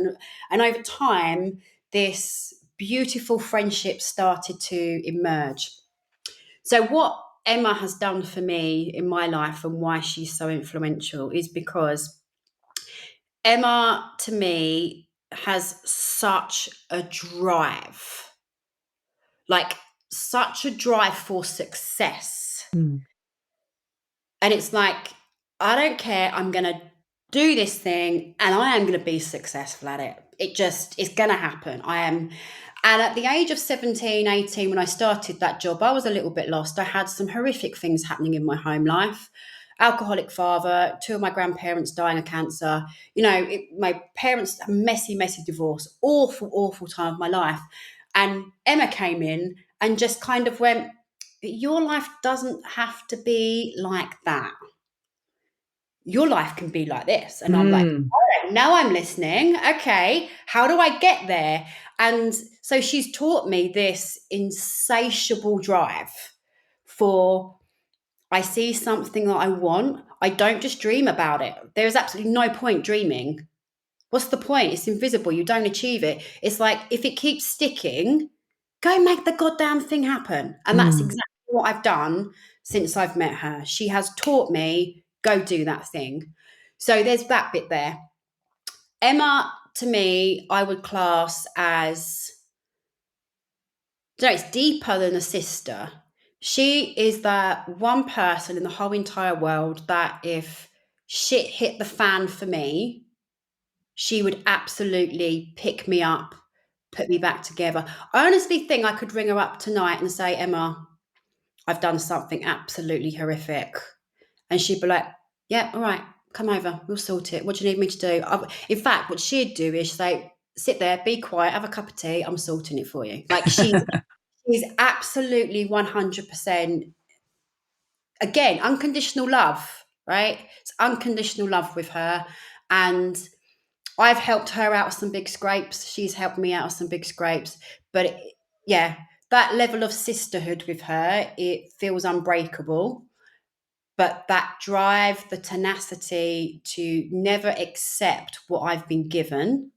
And over time, this beautiful friendship started to emerge. So what Emma has done for me in my life and why she's so influential is because Emma, to me, has such a drive, like such a drive for success. Mm. And it's like, I don't care, I'm going to do this thing and I am going to be successful at it. It's going to happen. I am. And at the age of 17, 18, when I started that job, I was a little bit lost. I had some horrific things happening in my home life. Alcoholic father, 2 of my grandparents dying of cancer. My parents, a messy, messy divorce, awful, awful time of my life. And Emma came in and just kind of went, your life doesn't have to be like that. Your life can be like this. And I'm like, Mm. all right, now I'm listening. Okay, how do I get there? And so she's taught me this insatiable drive for, I see something that I want. I don't just dream about it. There's absolutely no point dreaming. What's the point? It's invisible. You don't achieve it. It's like, if it keeps sticking, go make the goddamn thing happen. And that's Mm. exactly what I've done since I've met her. She has taught me, go do that thing. So there's that bit there. Emma, to me, I would class as, it's deeper than a sister. She is that one person in the whole entire world that if shit hit the fan for me, she would absolutely pick me up, put me back together. I honestly think I could ring her up tonight and say, Emma, I've done something absolutely horrific. And she'd be like, yeah, all right, come over, we'll sort it. What do you need me to do? In fact, what she'd do is she'd say, sit there, be quiet, have a cup of tea, I'm sorting it for you. Like she's absolutely 100%, again, unconditional love, right? It's unconditional love with her. And I've helped her out of some big scrapes. She's helped me out of some big scrapes. But yeah, that level of sisterhood with her, it feels unbreakable. But that drive, the tenacity to never accept what I've been given,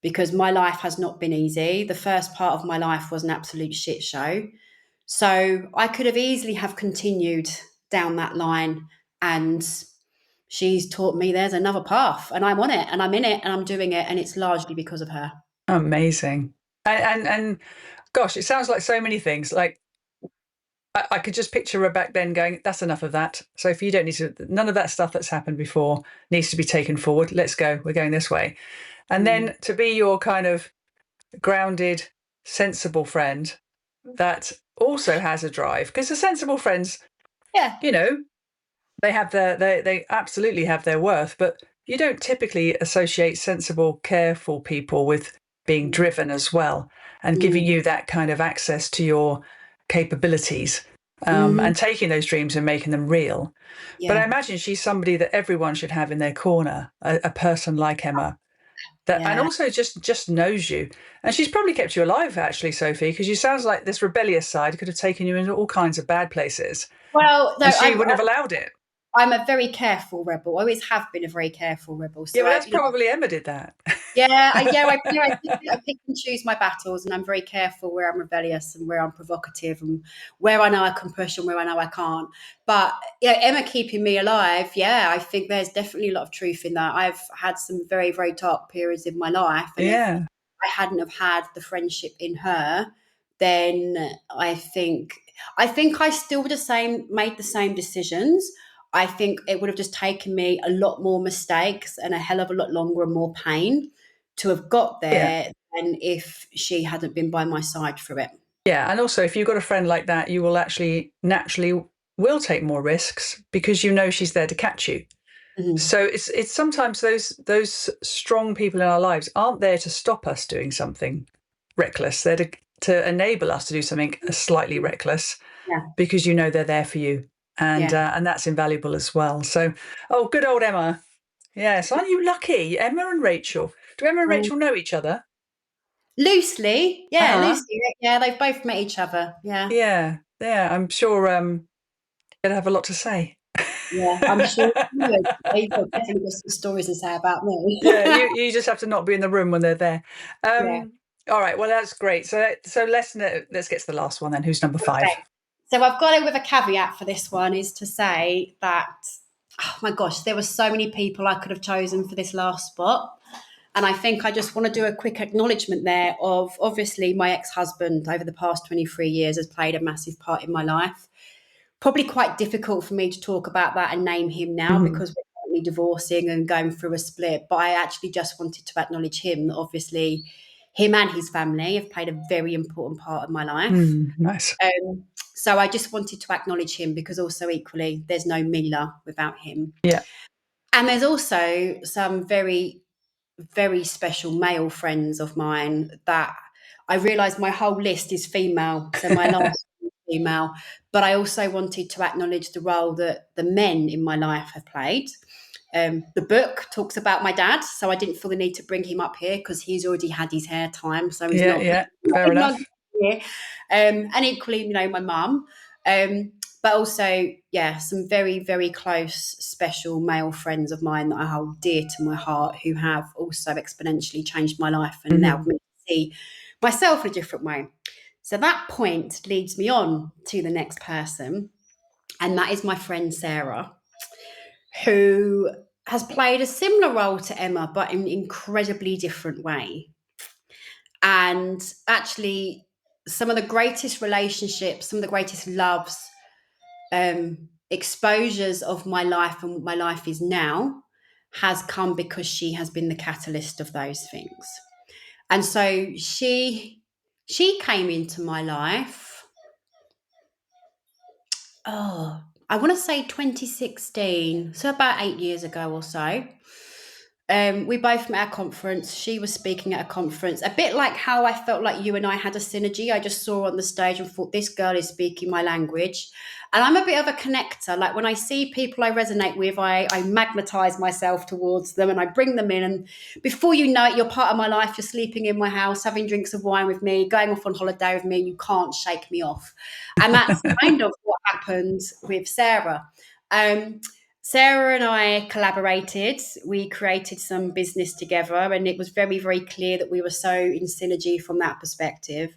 because my life has not been easy. The first part of my life was an absolute shit show. So I could have easily have continued down that line, and she's taught me there's another path, and I'm on it, and I'm in it, and I'm doing it, and it's largely because of her. Amazing. And gosh, it sounds like so many things. Like I could just picture her back then going, that's enough of that. Sophie, you don't need to, none of that stuff that's happened before needs to be taken forward. Let's go. We're going this way. And then to be your kind of grounded, sensible friend that also has a drive, because the sensible friends, Yeah. you know, they absolutely have their worth, but you don't typically associate sensible, careful people with being driven as well and giving you that kind of access to your capabilities, and taking those dreams and making them real. But I Yeah. imagine she's somebody that everyone should have in their corner, a person like Emma that, and Yeah. also just knows you. And she's probably kept you alive, actually, Sophie, because you sounds like this rebellious side could have taken you into all kinds of bad places, Well, no, and she wouldn't have allowed it. I'm a very careful rebel. I always have been a very careful rebel. Yeah, So but that's probably Emma did that. I pick and choose my battles, and I'm very careful where I'm rebellious and where I'm provocative, and where I know I can push and where I know I can't. But yeah, Emma keeping me alive. Yeah, I think there's definitely a lot of truth in that. I've had some very, very dark periods in my life, and if Yeah. I hadn't have had the friendship in her, then I think I still would have made the same decisions. I think it would have just taken me a lot more mistakes and a hell of a lot longer and more pain to have got Yeah. there than if she hadn't been by my side through it. Yeah. And also, if you've got a friend like that, you will actually naturally will take more risks because you know she's there to catch you. Mhm. So it's sometimes those strong people in our lives aren't there to stop us doing something reckless. They're to enable us to do something slightly reckless Yeah, because you know they're there for you, yeah. and that's invaluable as well. So, oh, good old Emma. Yes, aren't you lucky, Emma and Rachel? Do Emma and Mm. Rachel know each other? Loosely, yeah, Uh-huh. loosely. Yeah, they've both met each other. Yeah, Yeah, yeah. I'm sure they'll have a lot to say. yeah. I'm sure they've definitely got some stories to say about me. Yeah, you just have to not be in the room when they're there. Yeah. All right, well that's great. So let's get to the last one then. Who's number five? Okay. So I've got it with a caveat for this one is to say that, oh my gosh, there were so many people I could have chosen for this last spot. And I think I just want to do a quick acknowledgement there of, obviously, my ex-husband over the past 23 years has played a massive part in my life. Probably quite difficult for me to talk about that and name him now Mhm. because we're currently divorcing and going through a split. But I actually just wanted to acknowledge him. Obviously, him and his family have played a very important part of my life. Nice. So I just wanted to acknowledge him because also equally, there's no Mila without him. Yeah. And there's also some very, very special male friends of mine that I realise my whole list is female. So my last is female. But I also wanted to acknowledge the role that the men in my life have played. The book talks about my dad, so I didn't feel the need to bring him up here because he's already had his hair time, so he's Yeah, not yeah. Fair enough. here. And equally, my mum. But also, yeah, some very, very close, special male friends of mine that I hold dear to my heart who have also exponentially changed my life and allowed me to see myself in a different way. So that point leads me on to the next person, and that is my friend Sarah, who has played a similar role to Emma, but in an incredibly different way. And actually, some of the greatest relationships, some of the greatest loves, exposures of my life and what my life is now has come because she has been the catalyst of those things. And so she came into my life. Oh, I want to say 2016, so about 8 years ago or so. We both met at a conference. She was speaking at a conference, a bit like how I felt like you and I had a synergy. I just saw her on the stage and thought, this girl is speaking my language. And I'm a bit of a connector. Like when I see people I resonate with, I magnetize myself towards them and I bring them in. And before you know it, you're part of my life. You're sleeping in my house, having drinks of wine with me, going off on holiday with me. You can't shake me off. And that's kind of what happened with Sarah. Um, Sarah and I collaborated. We created some business together, and it was very, very clear that we were so in synergy from that perspective.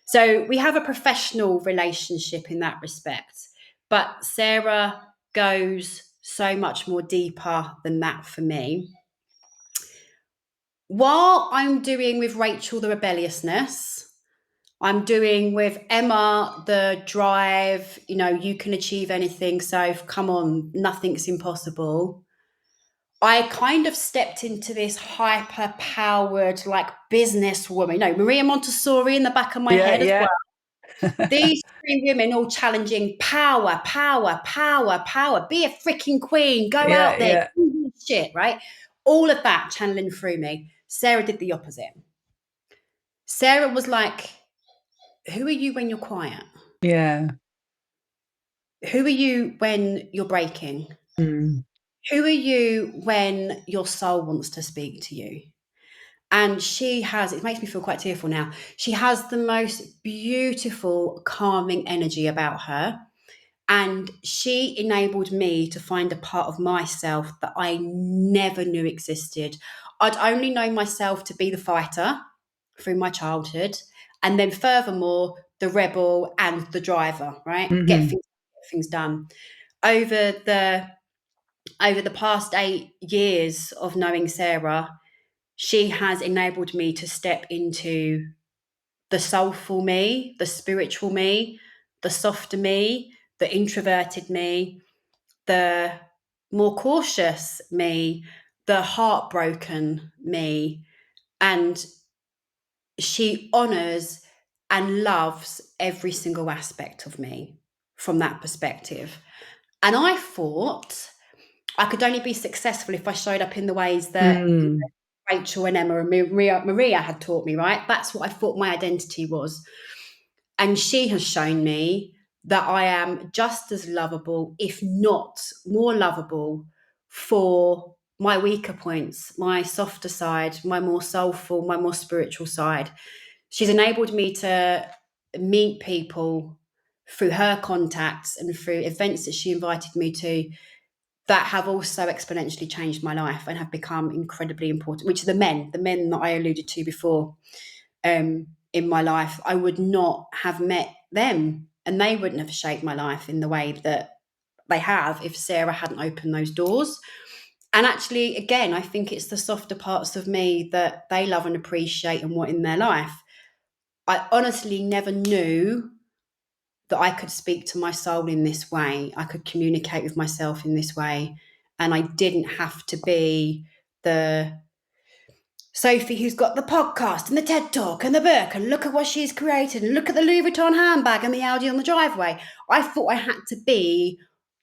So we have a professional relationship in that respect. But Sarah goes so much more deeper than that for me. While I'm doing with Rachel the rebelliousness, I'm doing with Emma the drive, you can achieve anything. So come on, nothing's impossible. I kind of stepped into this hyper powered, like businesswoman, Maria Montessori in the back of my head as well. These three women all challenging power, power, power, power. Be a freaking queen. Go out there. Do shit, right? All of that channeling through me. Sarah did the opposite. Sarah was like, who are you when you're quiet? Yeah. Who are you when you're breaking? Mm. Who are you when your soul wants to speak to you? And she has, it makes me feel quite tearful now. She has the most beautiful, calming energy about her. And she enabled me to find a part of myself that I never knew existed. I'd only known myself to be the fighter through my childhood. And then furthermore, the rebel and the driver, right? Mm-hmm. Get things done. Over the past 8 years of knowing Sarah, she has enabled me to step into the soulful me, the spiritual me, the softer me, the introverted me, the more cautious me, the heartbroken me. And she honors and loves every single aspect of me from that perspective. And I thought I could only be successful if I showed up in the ways that Rachel and Emma and Maria had taught me, right? That's what I thought my identity was. And she has shown me that I am just as lovable, if not more lovable, for my weaker points, my softer side, my more soulful, my more spiritual side. She's enabled me to meet people through her contacts and through events that she invited me to that have also exponentially changed my life and have become incredibly important, which are the men that I alluded to before in my life. I would not have met them and they wouldn't have shaped my life in the way that they have if Sarah hadn't opened those doors. And actually, again, I think it's the softer parts of me that they love and appreciate and want in their life. I honestly never knew that I could speak to my soul in this way. I could communicate with myself in this way. And I didn't have to be the Sophie who's got the podcast and the TED Talk and the book and look at what she's created and look at the Louis Vuitton handbag and the Audi on the driveway. I thought I had to be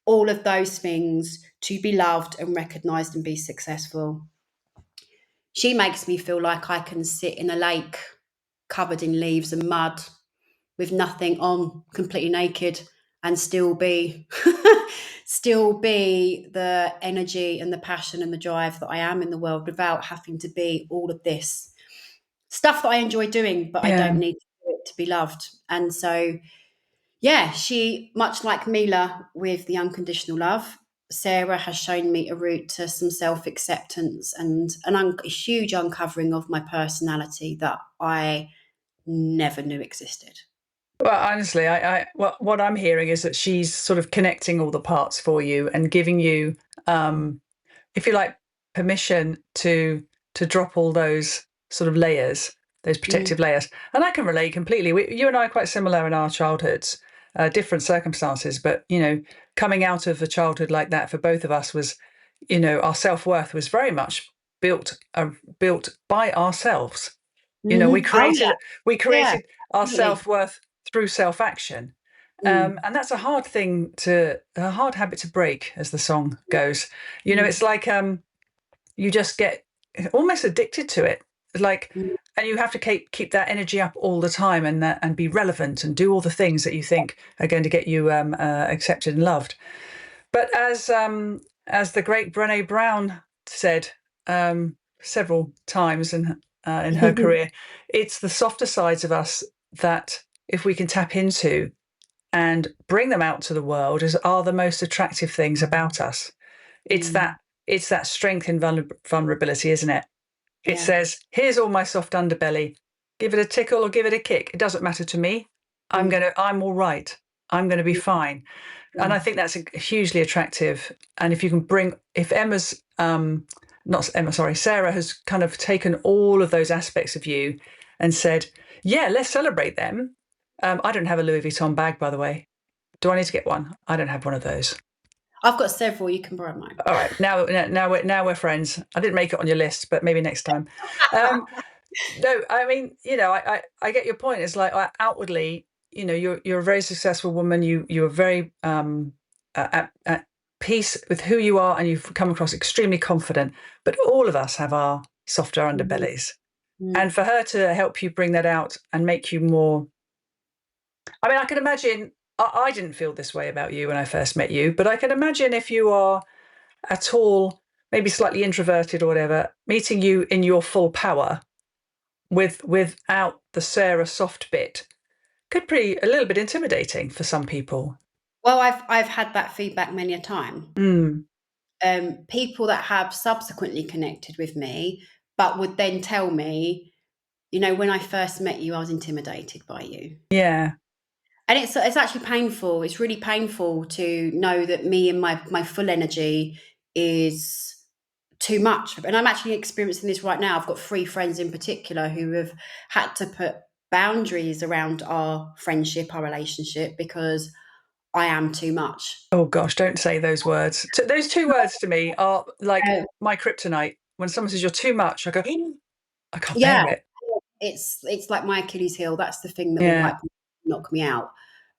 all of those things to be loved and recognised and be successful. She makes me feel like I can sit in a lake covered in leaves and mud with nothing on, completely naked, and still be the energy and the passion and the drive that I am in the world without having to be all of this stuff that I enjoy doing, but I don't need to do it to be loved. And so, she, much like Mila with the unconditional love, Sarah has shown me a route to some self-acceptance and a huge uncovering of my personality that I never knew existed. Well, honestly, what I'm hearing is that she's sort of connecting all the parts for you and giving you, if you like, permission to drop all those sort of layers, those protective layers. And I can relate completely. You and I are quite similar in our childhoods, different circumstances, but coming out of a childhood like that for both of us was, our self-worth was very much built by ourselves. We created our self-worth through self-action. Mm. And that's a a hard habit to break, as the song goes. Mm. It's like you just get almost addicted to it, like, Mm. and you have to keep that energy up all the time, and be relevant and do all the things that you think are going to get you accepted and loved. But as the great Brené Brown said several times in her career, it's the softer sides of us that, if we can tap into and bring them out to the world, are the most attractive things about us. It's Mm. that strength in vulnerability, isn't it? It Yeah. says, "Here's all my soft underbelly. Give it a tickle or give it a kick. It doesn't matter to me. Mm. I'm all right. I'm gonna be fine." And I Mm. think that's hugely attractive. And if you can if Emma's, not Emma, sorry, Sarah has kind of taken all of those aspects of you and said, yeah, let's celebrate them. I don't have a Louis Vuitton bag, by the way. Do I need to get one? I don't have one of those. I've got several. You can borrow mine. All right, now we're friends. I didn't make it on your list, but maybe next time. Um, no, I mean, I get your point. It's like, outwardly, you're a very successful woman. You're very at peace with who you are, and you've come across extremely confident. But all of us have our softer Mm. underbellies, and Mm. for her to help you bring that out and make you more. I mean, I can imagine. I didn't feel this way about you when I first met you, but I can imagine if you are at all, maybe slightly introverted or whatever, meeting you in your full power without the Sarah soft bit could be a little bit intimidating for some people. Well, I've had that feedback many a time. Mm, People that have subsequently connected with me, but would then tell me, when I first met you, I was intimidated by you. yeah. And it's actually painful. It's really painful to know that me and my full energy is too much. And I'm actually experiencing this right now. I've got 3 friends in particular who have had to put boundaries around our friendship, our relationship, because I am too much. Oh gosh, don't say those words. Those two words to me are like Uh, my kryptonite. When someone says you're too much, I go, I can't yeah, bear it. it's like my Achilles heel. That's the thing that will Yeah, like knock me out.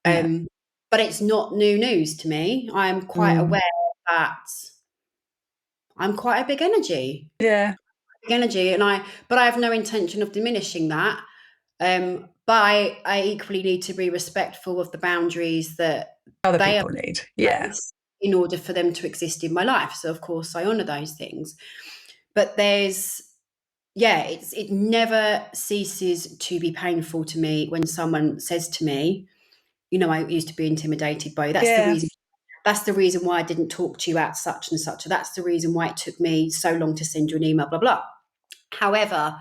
yeah, Um, but it's not new news to me. I'm quite mm, aware that I'm quite a big energy. yeah. Big energy, but I have no intention of diminishing that. But I equally need to be respectful of the boundaries that Other they have people need. in Yeah, place in order for them to exist in my life. So of course I honour those things. But it never ceases to be painful to me when someone says to me, I used to be intimidated by you. That's the yeah, reason. That's the reason why I didn't talk to you at such and such. That's the reason why it took me so long to send you an email, blah, blah. However,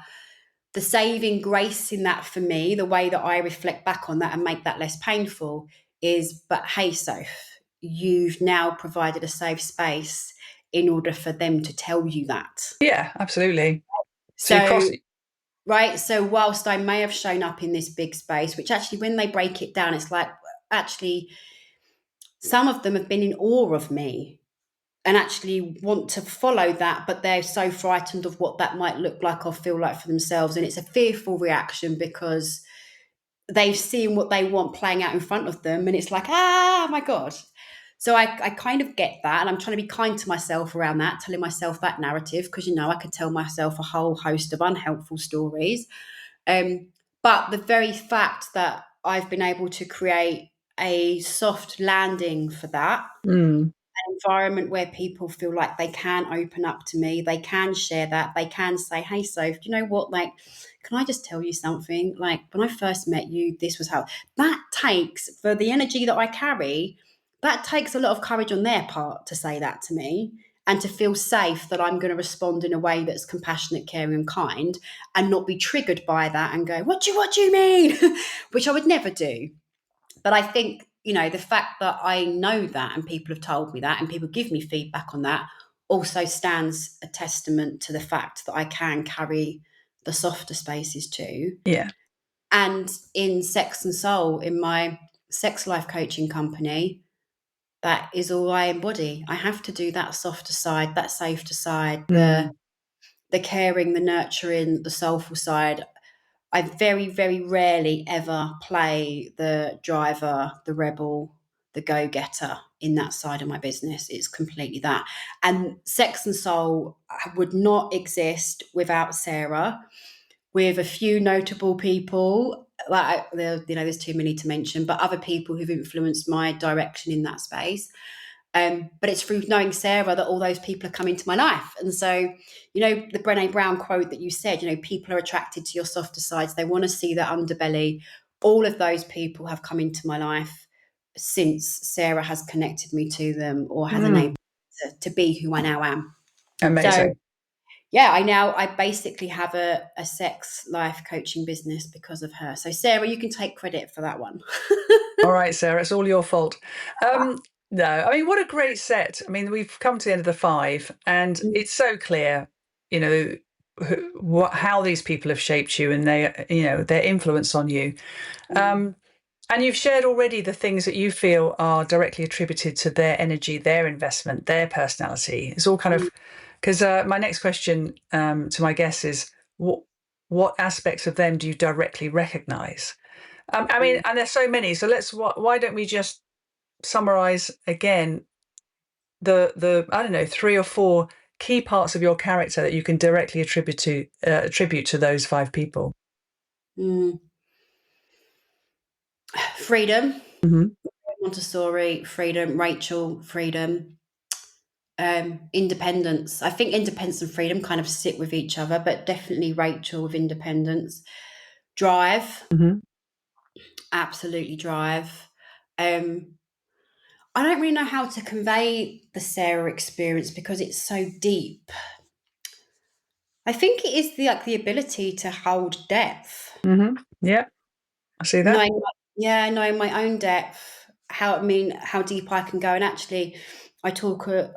the saving grace in that for me, the way that I reflect back on that and make that less painful is, but hey, Soph, you've now provided a safe space in order for them to tell you that. yeah, absolutely. So you So, cross. right. So, whilst I may have shown up in this big space, which actually, when they break it down, it's like, actually, some of them have been in awe of me and actually want to follow that, but they're so frightened of what that might look like or feel like for themselves. And it's a fearful reaction because they've seen what they want playing out in front of them. And it's like, my God. So I kind of get that. And I'm trying to be kind to myself around that, telling myself that narrative, because, I could tell myself a whole host of unhelpful stories. But the very fact that I've been able to create a soft landing for that, Mm, environment where people feel like they can open up to me, they can share that, they can say, hey, Soph, do you know what? Like, can I just tell you something? Like, when I first met you, this was how that takes for the energy that I carry. That takes a lot of courage on their part to say that to me and to feel safe that I'm going to respond in a way that's compassionate, caring, and kind and not be triggered by that and go, what do you mean? Which I would never do. But I think, the fact that I know that and people have told me that and people give me feedback on that also stands a testament to the fact that I can carry the softer spaces too. yeah, And in Sex and Soul, in my sex life coaching company, that is all I embody. I have to do that softer side, that safer side, the mm, the caring, the nurturing, the soulful side. I very, very rarely ever play the driver, the rebel, the go-getter in that side of my business. It's completely that. And Sex and Soul would not exist without Sarah, with a few notable people, like, there's too many to mention, but other people who've influenced my direction in that space. But it's through knowing Sarah that all those people are coming to my life. And so, the Brené Brown quote that you said, people are attracted to your softer sides. They want to see that underbelly. All of those people have come into my life since Sarah has connected me to them, or has enabled me to be who I now am. Amazing. So, yeah, I basically have a sex life coaching business because of her. So Sarah, you can take credit for that one. All right, Sarah, it's all your fault. No, I mean, what a great set. I mean, we've come to the end of the 5, and it's so clear, how these people have shaped you, and their influence on you. And you've shared already the things that you feel are directly attributed to their energy, their investment, their personality. It's all kind of, because my next question to my guests is, what aspects of them do you directly recognize? I mean, and there's so many. So why don't we just summarize again the I don't know, 3 or 4 key parts of your character that you can directly attribute to those 5 people. Freedom, Mm-hmm. Montessori, freedom, Rachel, freedom, independence. I think independence and freedom kind of sit with each other, but definitely Rachel with independence. Drive, Mm-hmm. absolutely drive. I don't really know how to convey the Sarah experience because it's so deep. I think it is the ability to hold depth. Mm-hmm. Yeah, I see that. Knowing my own depth, how deep I can go. And actually, I talk a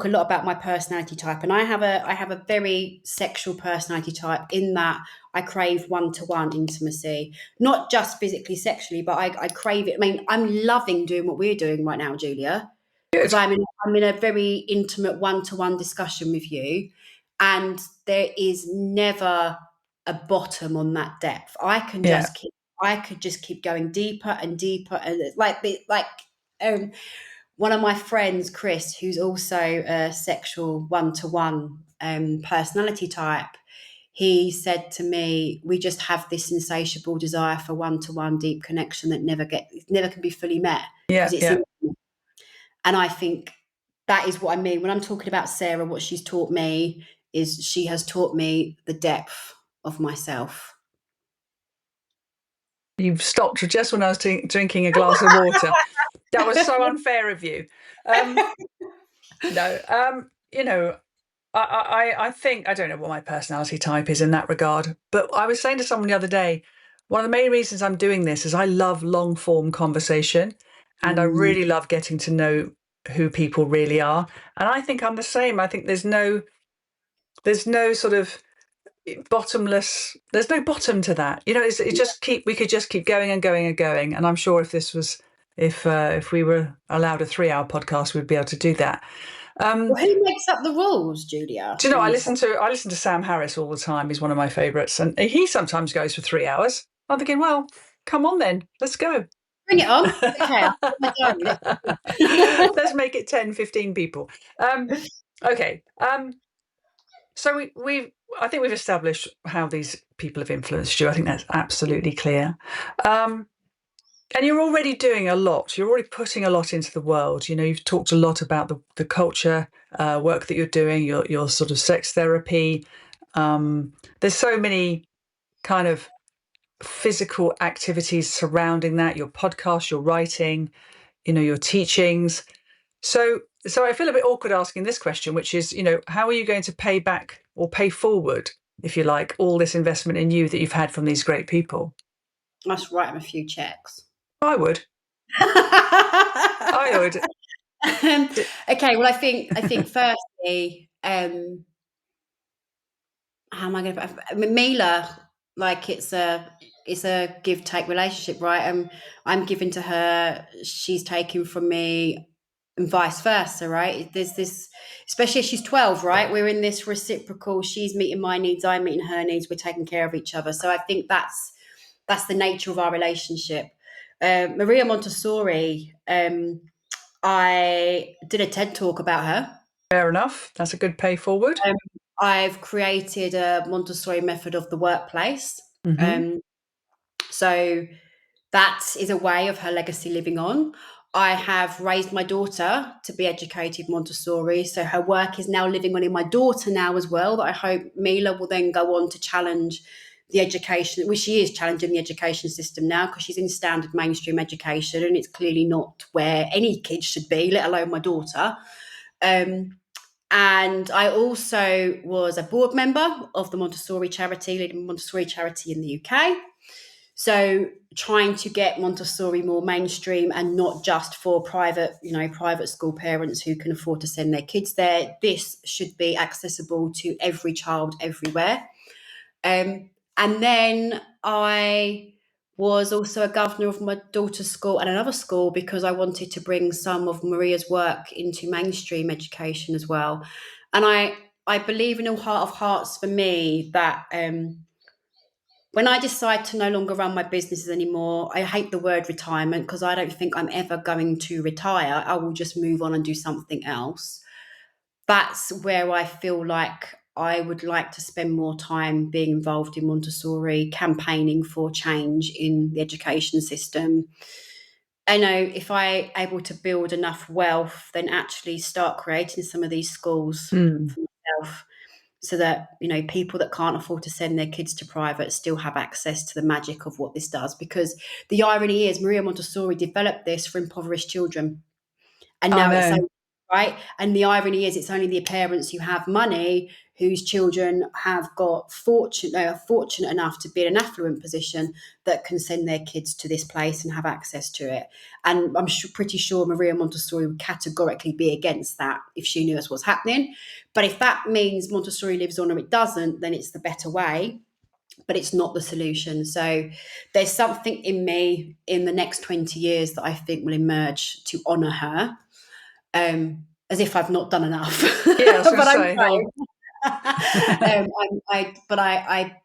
lot about my personality type, and I have a very sexual personality type, in that I crave one-to-one intimacy, not just physically, sexually, but I crave it. I mean, I'm loving doing what we're doing right now, Julia, because Good. I'm in a very intimate one-to-one discussion with you, and there is never a bottom on that depth. Yeah. I could just keep going deeper and deeper, and it's one of my friends, Chris, who's also a sexual one-to-one personality type. He said to me, "We just have this insatiable desire for one-to-one deep connection that never can be fully met, Yeah. because it's Yeah. and I think that is what I mean when I'm talking about Sarah. What she's taught me is she has taught me the depth of myself." You've stopped just when I was drinking a glass of water. That was so unfair of you. No, I think, I don't know what my personality type is in that regard, but I was saying to someone the other day, one of the main reasons I'm doing this is I love long form conversation, and I really love getting to know who people really are. And I think I'm the same. I think there's no sort of there's no bottom to that. We could just keep going and going and going. And I'm sure if we were allowed a 3-hour podcast, we'd be able to do that. Well, who makes up the rules, Julia? Do you know, I listen to Sam Harris all the time. He's one of my favourites, and he sometimes goes for 3 hours. I'm thinking, well, come on then, let's go. Bring it on. Okay. Let's make it 10, 15 people. Okay. So I think we've established how these people have influenced you. I think that's absolutely clear. And you're already doing a lot. You're already putting a lot into the world. You've talked a lot about the culture work that you're doing, your sort of sex therapy. There's so many kind of physical activities surrounding that, your podcast, your writing, your teachings. So I feel a bit awkward asking this question, which is, how are you going to pay back or pay forward, if you like, all this investment in you that you've had from these great people? I must write them a few checks. I would. I would. Okay, well, I think firstly, how am I going to? Mila, like it's a give take relationship, right? I'm giving to her, she's taking from me. and vice versa, right? There's this, especially as she's 12, right? We're in this reciprocal, she's meeting my needs, I'm meeting her needs, we're taking care of each other. So I think that's the nature of our relationship. Maria Montessori, I did a TED talk about her. Fair enough. That's a good pay forward. I've created a Montessori method of the workplace. Mm-hmm. So that is a way of her legacy living on. I have raised my daughter to be educated Montessori, so her work is now living on in my daughter now as well. That I hope Mila will then go on to challenge the education, which she is challenging the education system now because she's in standard mainstream education and it's clearly not where any kid should be, let alone my daughter. And I also was a board member of the Montessori charity, leading Montessori charity in the UK. So trying to get Montessori more mainstream and not just for private school parents who can afford to send their kids there. This should be accessible to every child everywhere. And then I was also a governor of my daughter's school and another school because I wanted to bring some of Maria's work into mainstream education as well. And I believe in all heart of hearts for me that when I decide to no longer run my businesses anymore, I hate the word retirement because I don't think I'm ever going to retire. I will just move on and do something else. That's where I feel like I would like to spend more time being involved in Montessori, campaigning for change in the education system. I know if I able to build enough wealth, then actually start creating some of these schools Mm. for myself so that, people that can't afford to send their kids to private still have access to the magic of what this does. Because the irony is Maria Montessori developed this for impoverished children. And I now it's know. only, right. And the irony is it's only the parents who have money whose children have got they are fortunate enough to be in an affluent position that can send their kids to this place and have access to it. And I'm pretty sure Maria Montessori would categorically be against that if she knew that's what's happening. But if that means Montessori lives on or it doesn't, then it's the better way. But it's not the solution. So there's something in me in the next 20 years that I think will emerge to honour her. As if I've not done enough, Yeah, I was going but to I'm say. trying.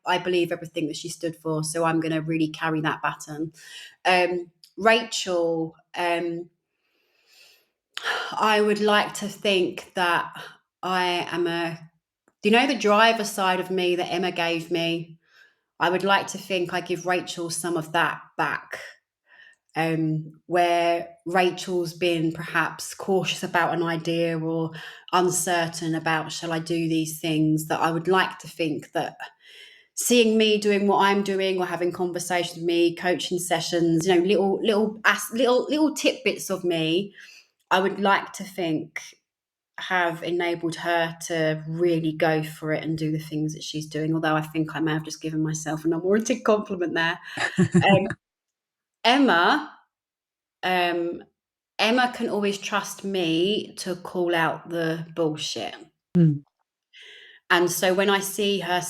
I believe everything that she stood for, so I'm going to really carry that baton. Rachel, I would like to think that I am the driver side of me that Emma gave me. I would like to think I give Rachel some of that back. Where Rachel's been perhaps cautious about an idea or uncertain about shall I do these things, that I would like to think that seeing me doing what I'm doing or having conversations with me, coaching sessions, little tidbits of me, I would like to think have enabled her to really go for it and do the things that she's doing. Although I think I may have just given myself an unwarranted compliment there. Emma, um, Emma can always trust me to call out the bullshit. Mm. And so when I see her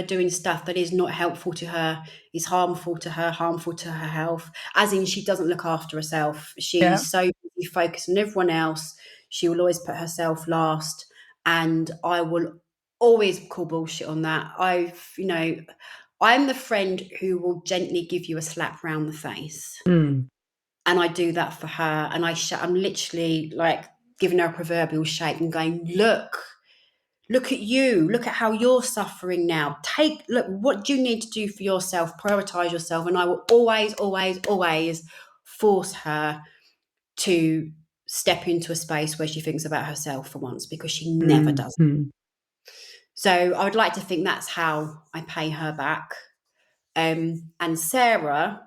doing stuff that is not helpful to her, is harmful to her, harmful to her health, as in she doesn't look after herself. Yeah. She's so busy focused on everyone else. She will always put herself last. And I will always call bullshit on that. I'm the friend who will gently give you a slap round the face. Mm. And I do that for her. And I'm literally like giving her a proverbial shake and going, look at you. Look at how you're suffering now. Look, what do you need to do for yourself? Prioritize yourself. And I will always, always, always force her to step into a space where she thinks about herself for once, because she never does. Mm. So I would like to think that's how I pay her back. And Sarah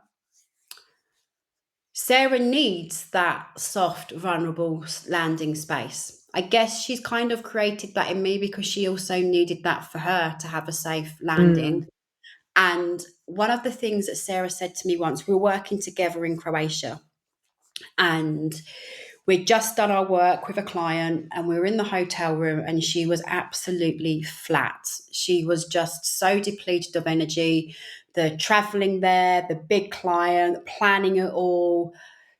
needs that soft, vulnerable landing space. I guess she's kind of created that in me because she also needed that for her to have a safe landing. Mm. And one of the things that Sarah said to me once, we were working together in Croatia, and we'd just done our work with a client and we were in the hotel room and she was absolutely flat. She was just so depleted of energy. The traveling there, the big client, planning it all,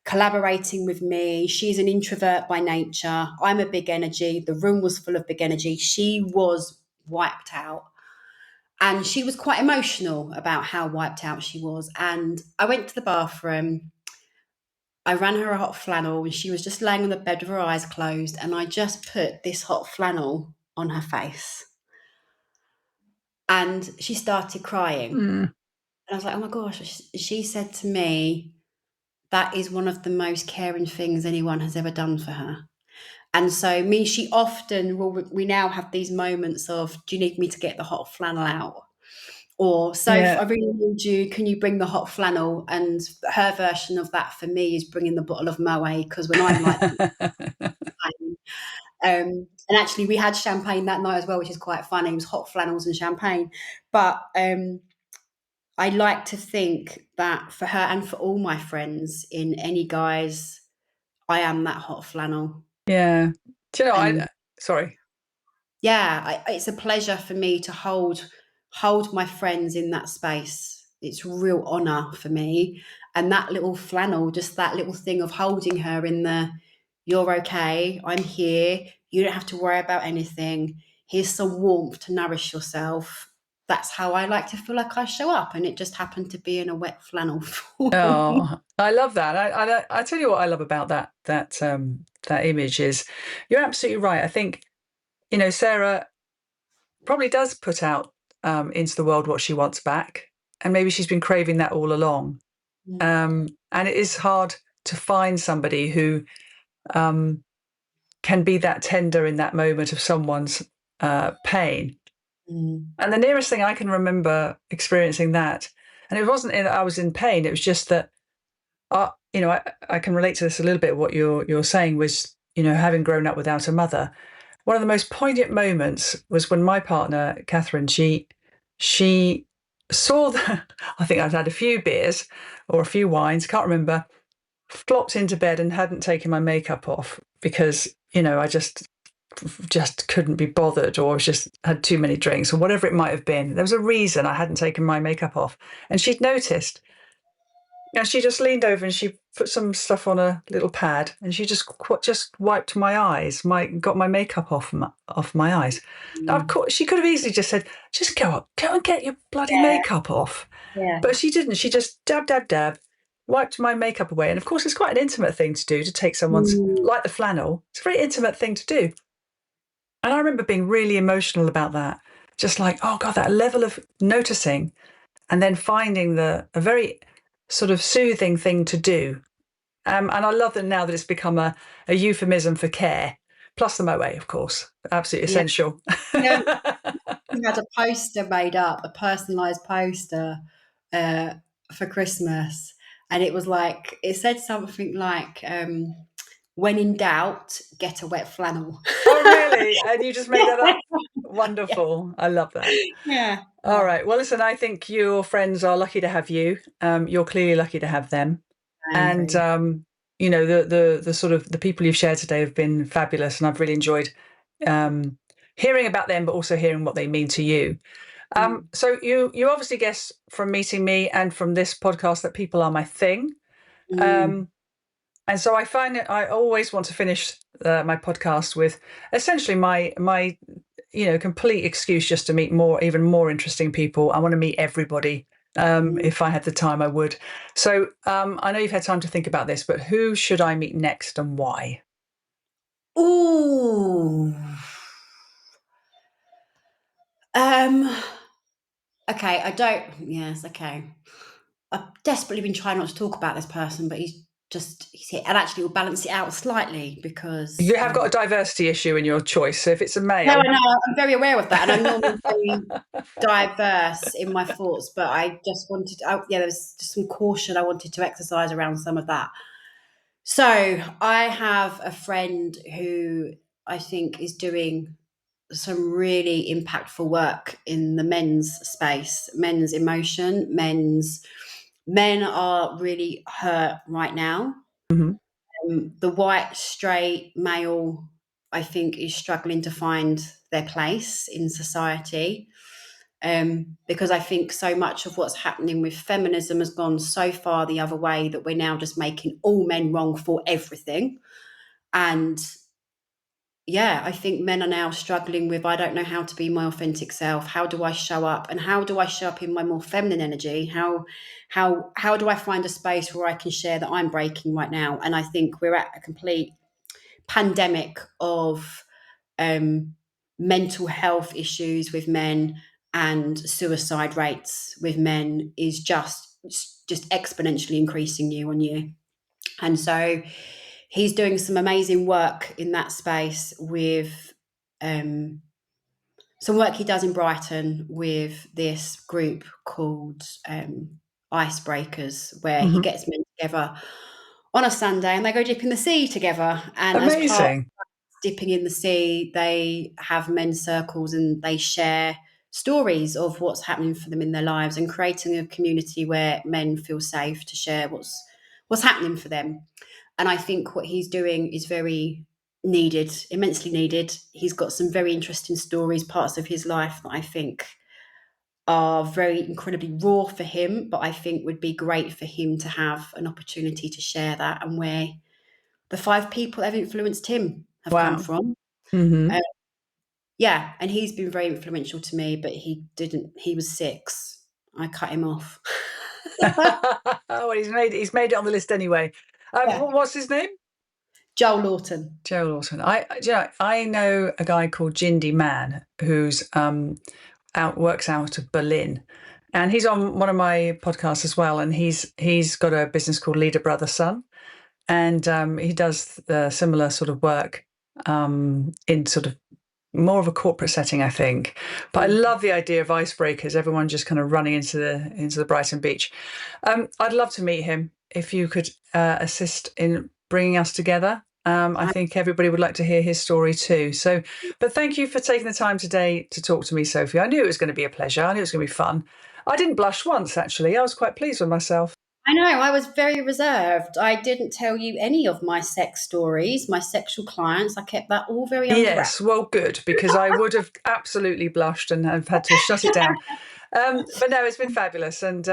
collaborating with me. She's an introvert by nature. I'm a big energy. The room was full of big energy. She was wiped out. And she was quite emotional about how wiped out she was. And I went to the bathroom. I ran her a hot flannel and she was just laying on the bed with her eyes closed. And I just put this hot flannel on her face. And she started crying. Mm. And I was like, oh my gosh. She said to me, that is one of the most caring things anyone has ever done for her. And so she often we now have these moments of, do you need me to get the hot flannel out? Or, Soph, Yeah. I really need you. Can you bring the hot flannel? And her version of that for me is bringing the bottle of Moët, because when I'm like, and actually we had champagne that night as well, which is quite funny. It was hot flannels and champagne. But I like to think that for her and for all my friends in any guise, I am that hot flannel. Yeah. Do you know, And sorry. yeah, it's a pleasure for me to hold my friends in that space. It's a real honor for me. And that little flannel, just that little thing of holding her in the, you're okay, I'm here, you don't have to worry about anything. Here's some warmth to nourish yourself. That's how I like to feel like I show up. And it just happened to be in a wet flannel for me. Oh, I love that. I tell you what I love about that image is you're absolutely right. I think, Sarah probably does put out into the world what she wants back. And maybe she's been craving that all along. And it is hard to find somebody who can be that tender in that moment of someone's pain. Mm. And the nearest thing I can remember experiencing that, and it wasn't that I was in pain, it was just that, I can relate to this a little bit. What you're saying was, having grown up without a mother, one of the most poignant moments was when my partner, Catherine, she saw that I think I'd had a few beers or a few wines, can't remember, flopped into bed and hadn't taken my makeup off because, I just couldn't be bothered, or just had too many drinks, or whatever it might have been. There was a reason I hadn't taken my makeup off. And she'd noticed. And she just leaned over and she put some stuff on a little pad, and she just wiped my eyes, got my makeup off my eyes. Now, of Mm. course, she could have easily just said, "Just go and get your bloody Yeah, makeup off." yeah. But she didn't. She just dab, dab, dab, wiped my makeup away. And of course, it's quite an intimate thing to do, to take someone's, Mm. like the flannel. It's a very intimate thing to do. And I remember being really emotional about that. Just like, oh God, that level of noticing and then finding a very sort of soothing thing to do. And I love that now that it's become a euphemism for care, plus the Moët, of course, absolutely Yeah. essential. Yeah. We had a poster made up, a personalised poster uh, for Christmas, and it was like, it said something like, "When in doubt, get a wet flannel." Oh, really? And you just made that Yeah, up? Wonderful. I love that. yeah, All yeah. right. Well, listen, I think your friends are lucky to have you. You're clearly lucky to have them. And Very. the sort of the people you've shared today have been fabulous, and I've really enjoyed hearing about them, but also hearing what they mean to you. Mm, So you obviously guess from meeting me and from this podcast that people are my thing. mm, Um, and so I find that I always want to finish my podcast with essentially my complete excuse just to meet even more interesting people. I want to meet everybody. mm. If I had the time, I would. So I know you've had time to think about this, but who should I meet next and why? Ooh. Um. Okay. I don't. Yes. Okay. I've desperately been trying not to talk about this person, but he's here, and actually we'll balance it out slightly because You have got a diversity issue in your choice. So if it's a no, I male, know, I'm very aware of that, and I'm normally very diverse in my thoughts, but I just wanted, yeah, there was just some caution I wanted to exercise around some of that. So I have a friend who I think is doing some really impactful work in the men's space, men's emotion, men are really hurt right now. Mhm. The white straight male, I think, is struggling to find their place in society. Because I think so much of what's happening with feminism has gone so far the other way that we're now just making all men wrong for everything. And yeah, I think men are now struggling with, I don't know how to be my authentic self. How do I show up? And how do I show up in my more feminine energy? How do I find a space where I can share that I'm breaking right now? And I think we're at a complete pandemic of mental health issues with men, and suicide rates with men is just exponentially increasing year on year. And so he's doing some amazing work in that space with some work he does in Brighton with this group called Icebreakers, where he gets men together on a Sunday and they go dip in the sea together. And as part Amazing. of dipping in the sea, they have men's circles and they share stories of what's happening for them in their lives, and creating a community where men feel safe to share what's happening for them. And I think what he's doing is very needed, immensely needed. He's got some very interesting stories, parts of his life that I think are very incredibly raw for him, but I think would be great for him to have an opportunity to share that, and where the 5 people that have influenced him have come Wow. from. Mm-hmm. Yeah, and he's been very influential to me, but he was 6. I cut him off. Well, he's made it on the list anyway. Yeah. What's his name? Joel Lawton. Joe Lawson. I know a guy called Jindy Mann who's works out of Berlin, and he's on one of my podcasts as well. And he's got a business called Leader Brother Son, and he does similar sort of work in sort of more of a corporate setting, I think. But I love the idea of icebreakers, everyone just kind of running into the Brighton beach. I'd love to meet him if you could assist in bringing us together. I think everybody would like to hear his story too. So, but thank you for taking the time today to talk to me, Sophie. I knew it was going to be a pleasure. I knew it was going to be fun. I didn't blush once, actually. I was quite pleased with myself. I know, I was very reserved. I didn't tell you any of my sex stories, my sexual clients. I kept that all very under wraps. Yes, well, good, because I would have absolutely blushed and have had to shut it down. But no, it's been fabulous, and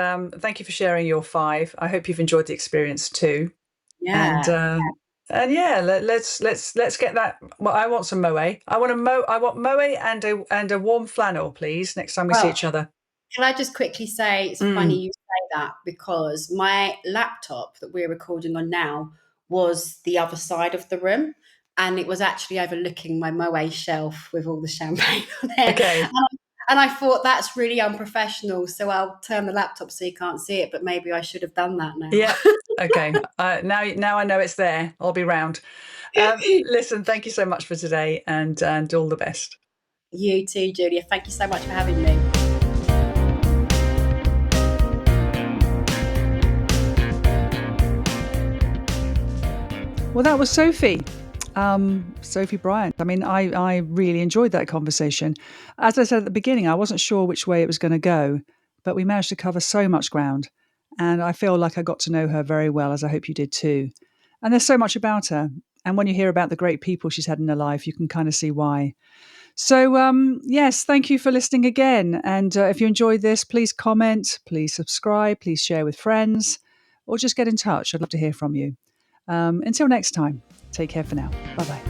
thank you for sharing your 5. I hope you've enjoyed the experience too. Yeah. And yeah, let's get that. Well, I want some moe. I want moe and a warm flannel, please. Next time we see Well, each other. can I just quickly say, it's funny you say that, because my laptop that we're recording on now was the other side of the room, and it was actually overlooking my Moe shelf with all the champagne on there. Okay. And I thought, that's really unprofessional, so I'll turn the laptop so you can't see it, but maybe I should have done that now. Yeah. Okay. Now I know it's there. I'll be round. Listen, thank you so much for today, and all the best. You too, Julia. Thank you so much for having me. Well, that was Sophie. Sophie Bryan. I mean, I really enjoyed that conversation. As I said at the beginning, I wasn't sure which way it was going to go, but we managed to cover so much ground. And I feel like I got to know her very well, as I hope you did too. And there's so much about her. And when you hear about the great people she's had in her life, you can kind of see why. So, yes, thank you for listening again. And if you enjoyed this, please comment, please subscribe, please share with friends, or just get in touch. I'd love to hear from you. Until next time, take care for now. Bye-bye.